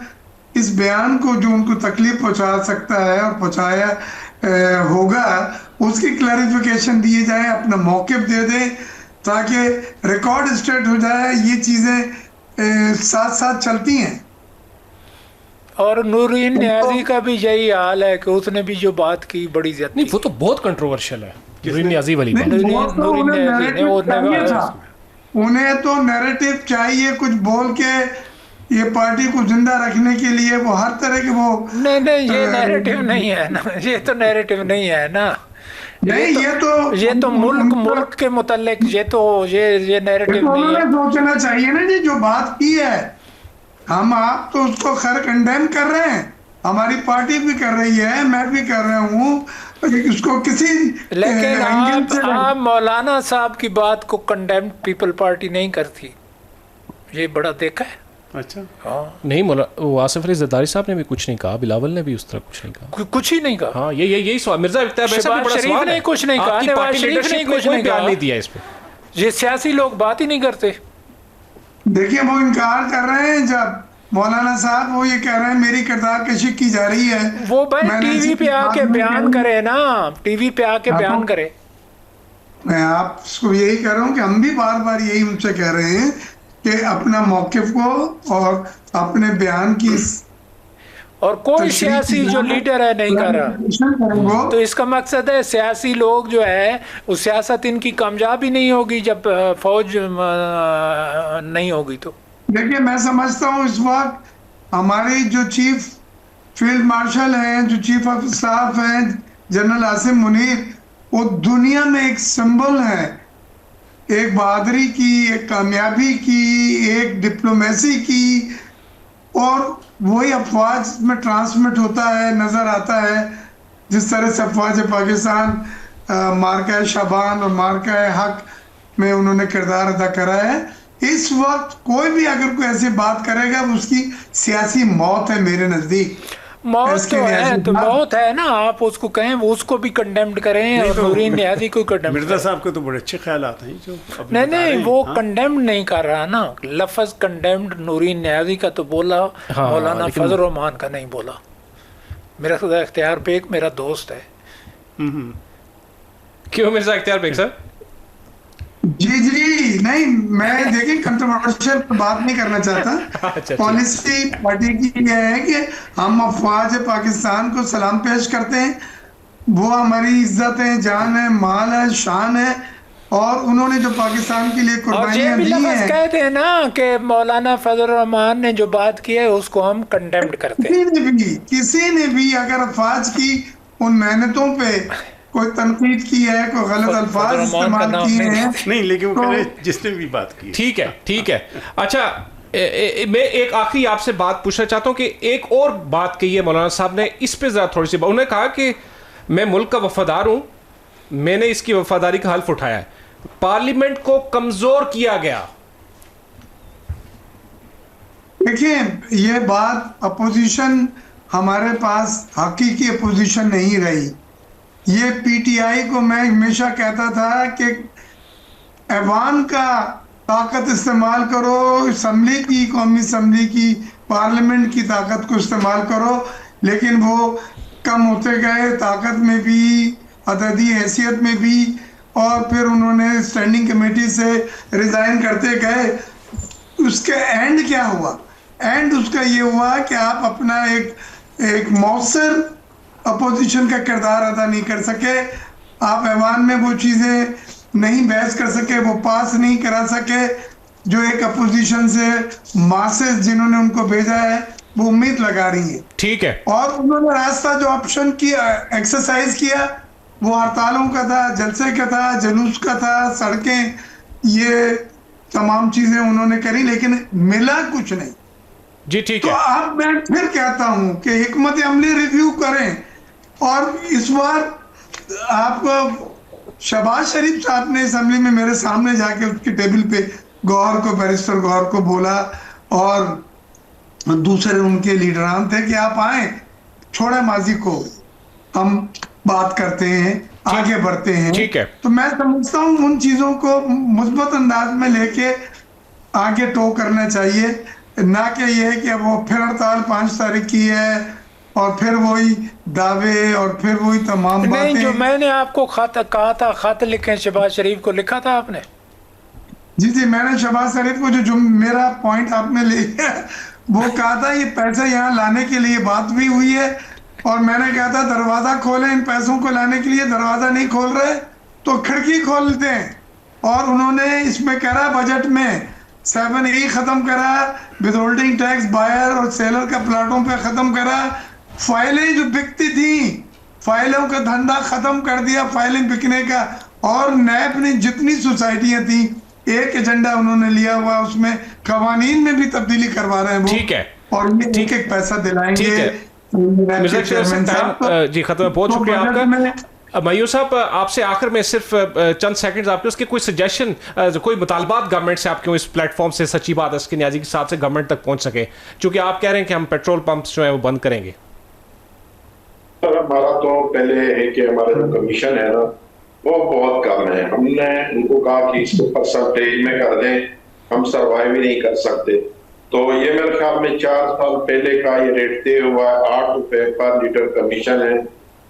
इस बयान को जो उनको तकलीफ पहुंचा सकता है और पहुंचाया होगा, उसकी क्लैरिफिकेशन दिए जाए, अपना मौक़िफ़ दे दें, ताकि रिकॉर्ड स्ट्रेट हो जाए। ये चीज़ें साथ साथ चलती हैं। और नूरीन न्याजी का भी यही हाल है कि उसने भी जो बात की बड़ी ज्यादा, नहीं वो तो बहुत कंट्रोवर्शियल है, नूरीन न्याजी वाली बात। उन्हें तो नैरेटिव चाहिए, कुछ बोल के ये पार्टी को जिंदा रखने के लिए वो हर तरह के वो नहीं ये नैरेटिव नहीं है ना, ये तो नैरेटिव नहीं है ना, نہیں یہ تو ملک کے متعلق یہ نیریٹو نہیں ہے. سوچنا چاہیے نا جی, جو بات کی ہے ہم آپ تو اس کو خیر کنڈیم کر رہے ہیں, ہماری پارٹی بھی کر رہی ہے, میں بھی کر رہا ہوں, اس کو کسی لیکن آپ مولانا صاحب کی بات کو کنڈیم پیپل پارٹی نہیں کرتی, یہ بڑا دیکھا ہے. اچھا نہیں وہ آصف علی زرداری صاحب نے بھی کچھ نہیں کہا, بلاول نے بھی اس طرح کچھ نہیں کہا, کچھ ہی نہیں کہا. ہاں یہی سوال مرزا اختیار بھائی صاحب شہباز شریف نے کچھ نہیں کہا, نواز شریف نے کچھ نہیں کہا, نہیں دیا اس پہ. یہ سیاسی لوگ بات ہی نہیں کرتے. دیکھیے وہ انکار کر رہے ہیں, جب مولانا صاحب وہ یہ کہہ رہے ہیں میری کردار کشی کی جا رہی ہے, وہ بھائی ٹی وی پہ آ کے بیان کرے نا, ٹی وی پہ آ کے بیان کرے. میں آپ کو یہی کہہ رہا ہوں کہ ہم بھی بار بار یہی ان سے کہہ رہے ہیں کہ اپنا موقف کو اور اپنے بیان کی, اور کوئی سیاسی جو لیڈر ہے نہیں کر رہا, تو اس کا مقصد ہے سیاسی لوگ جو ہے وہ سیاست ان کی کامیاب ہی نہیں ہوگی جب فوج نہیں ہوگی. تو دیکھیے میں سمجھتا ہوں اس وقت ہمارے جو چیف فیلڈ مارشل ہیں, جو چیف آف اسٹاف ہیں جنرل عاصم منیر, وہ دنیا میں ایک سمبل ہے, ایک بہادری کی, ایک کامیابی کی, ایک ڈپلومیسی کی, اور وہی افواج میں ٹرانسمٹ ہوتا ہے, نظر آتا ہے جس طرح سے افواج پاکستان مارکہ شعبان اور مارکہ حق میں انہوں نے کردار ادا کرا ہے. اس وقت کوئی بھی اگر کوئی ایسی بات کرے گا اس کی سیاسی موت ہے میرے نزدیک. موت تو ہے, تو موت ہے نا, آپ اس کو کہیں, وہ اس کو بھی کنڈیمڈ کریں, اور نورین نیازی کو کنڈیمڈ. مرزا صاحب کے تو بڑے اچھے خیالات ہیں جو نہیں وہ کنڈیمڈ نہیں کر رہا نا, لفظ کنڈیمڈ نورین نیازی کا تو بولا, مولانا فضل الرحمان کا نہیں بولا. میرا خدا اختیار بیگ میرا دوست ہے. کیوں مرزا اختیار بیگ صاحب؟ جی نہیں, میں دیکھیں کنٹروورشل بات نہیں کرنا چاہتا. پالیسی پارٹی کی یہ ہے کہ ہم افواج پاکستان کو سلام پیش کرتے ہیں, وہ ہماری عزت ہے, جان ہے, مال ہے, شان ہے, اور انہوں نے جو پاکستان کے لیے قربانیاں دی ہیں. اور یہ بھی لفظ کہتے ہیں نا کہ مولانا فضل الرحمان نے جو بات کی ہے اس کو ہم کنڈیمڈ کرتے ہیں. کسی نے بھی اگر افواج کی ان محنتوں پہ کوئی تنقید کی ہے, کوئی غلط الفاظ استعمال کیے ہیں, نہیں, لیکن وہ جس نے بھی بات کی. ٹھیک ہے. اچھا میں ایک آخری آپ سے بات پوچھنا چاہتا ہوں کہ ایک اور بات کہی ہے مولانا صاحب نے, اس پہ ذرا تھوڑی سی بات. انہوں نے کہا کہ میں ملک کا وفادار ہوں, میں نے اس کی وفاداری کا حلف اٹھایا ہے, پارلیمنٹ کو کمزور کیا گیا. دیکھیں یہ بات اپوزیشن ہمارے پاس حقیقی اپوزیشن نہیں رہی. یہ پی ٹی آئی کو میں ہمیشہ کہتا تھا کہ ایوان کا طاقت استعمال کرو, اسمبلی کی, قومی اسمبلی کی, پارلیمنٹ کی طاقت کو استعمال کرو, لیکن وہ کم ہوتے گئے طاقت میں بھی, عددی حیثیت میں بھی, اور پھر انہوں نے اسٹینڈنگ کمیٹی سے ریزائن کرتے گئے. اس کے اینڈ کیا ہوا؟ اینڈ اس کا یہ ہوا کہ آپ اپنا ایک مؤثر اپوزیشن کا کردار ادا نہیں کر سکے, آپ ایوان میں وہ چیزیں نہیں بحث کر سکے, وہ پاس نہیں کرا سکے جو ایک اپوزیشن سے ماسز جنہوں نے ان کو بھیجا ہے وہ امید لگا رہی ہیں. ٹھیک ہے. اور انہوں نے راستہ جو آپشن کیا, ایکسرسائز کیا, وہ ہڑتالوں کا تھا, جلسے کا تھا, جلوس کا تھا, سڑکیں, یہ تمام چیزیں انہوں نے کری, لیکن ملا کچھ نہیں. جی ٹھیک ہے. تو اب میں پھر کہتا ہوں کہ حکمت عملی ریویو کریں, اور اس بار آپ کو شہباز شریف صاحب نے اسمبلی میں میرے سامنے جا کے اس کی ٹیبل پہ گوہر کو, بیرسٹر گوہر کو بولا, اور دوسرے ان کے لیڈران تھے کہ آپ آئیں, چھوڑیں ماضی کو, ہم بات کرتے ہیں, آگے بڑھتے ہیں. ٹھیک ہے. تو میں سمجھتا ہوں ان چیزوں کو مثبت انداز میں لے کے آگے ٹو کرنا چاہیے, نہ کہ یہ کہ وہ پھر ہڑتال 5 تاریخ کی ہے اور پھر وہی دعوے اور پھر وہی تمام باتیں. نہیں, جو میں نے آپ کو کہا تھا خط لکھیں شہباز شریف کو, لکھا تھا آپ نے؟ جی میں نے شہباز شریف کو جو میرا پوائنٹ آپ نے لے لیا وہ کہا تھا یہ پیسے یہاں لانے کے لیے بات بھی ہوئی ہے, اور میں نے کہا تھا دروازہ کھولیں, ان پیسوں کو لانے کے لیے دروازہ نہیں کھول رہے تو کھڑکی کھولتے ہیں. اور انہوں نے اس میں کرا بجٹ میں 7E ختم کرا, ود ہولڈنگ ٹیکس بائر اور سیلر کا پلاٹوں پہ ختم کرا, فائلیں جو بکتی تھیں فائلوں کا دھندا ختم کر دیا، فائلیں بکنے کا، اور نیب نے جتنی سوسائٹیاں تھیں ایک ایجنڈا انہوں نے لیا ہوا، اس میں قوانین میں بھی تبدیلی کروا رہے ہیں وہ، ٹھیک ہے، اور یہ ایک ایک پیسہ دلائیں گے۔ جی ختم ہے، بہت شکریہ آپ کا۔ میور صاحب آپ سے آخر میں صرف چند سیکنڈز آپ کے اس کے کوئی سجیشن، کوئی مطالبات گورنمنٹ سے آپ کے اس پلیٹ فارم سے سچی بات اس کے نیازی کے ساتھ سے گورنمنٹ تک پہنچ سکے، چونکہ آپ کہہ رہے ہیں کہ ہم پیٹرول پمپس جو ہیں وہ بند کریں گے؟ ہمارا تو پہلے ہے کہ ہمارا جو کمیشن ہے نا وہ بہت کم ہے، ہم نے ان کو کہا کہ اس کو پرسنٹیج میں کر دیں، ہم سروائیو ہی نہیں کر سکتے، تو یہ میرے خیال میں 4 سال پہلے کا یہ ریٹ طے ہوا ہے، 8 روپے پر لیٹر کمیشن ہے،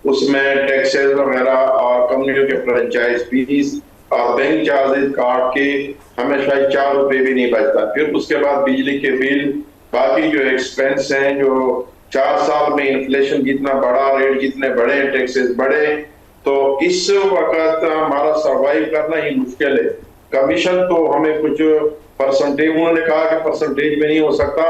اس میں ٹیکسز وغیرہ اور کمپنیوں کے فرنچائز فیس اور بینک چارجز کاٹ کے ہمیں شاید 4 روپے بھی نہیں بچتا، پھر اس کے بعد بجلی کے بل، باقی جو ایکسپینس ہیں، جو 4 سال میں انفلیشن جتنا بڑا، ریٹ جتنے بڑے، ٹیکسز بڑے، تو اس وقت ہمارا سروائیو کرنا ہی مشکل ہے۔ کمیشن تو ہمیں کچھ پرسنٹیج، انہوں نے کہا کہ پرسنٹیج میں نہیں ہو سکتا،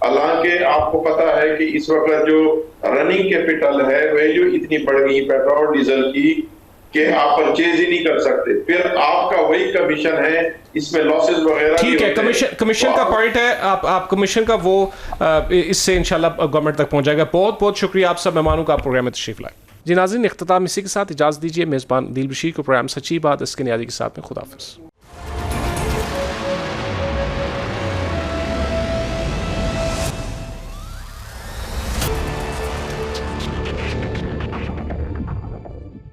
حالانکہ آپ کو پتا ہے کہ اس وقت جو رننگ کیپٹل ہے ویلیو اتنی بڑھ گئی پیٹرول ڈیزل کی کہ آپ پرچیز ہی نہیں کر سکتے، پھر آپ کا وہی کمیشن ہے، اس میں لاسز وغیرہ۔ ٹھیک ہے، کمیشن کا پوائنٹ ہے، آپ کمیشن کا وہ اس سے انشاءاللہ گورنمنٹ تک پہنچ جائے گا۔ بہت بہت شکریہ آپ سب مہمانوں کا آپ پروگرام میں تشریف لائے۔ جی ناظرین، اختتام اسی کے ساتھ اجازت دیجیے، میزبان عدیل بشیر کو پروگرام سچی بات اس کے نیازی کے ساتھ میں خدا حافظ۔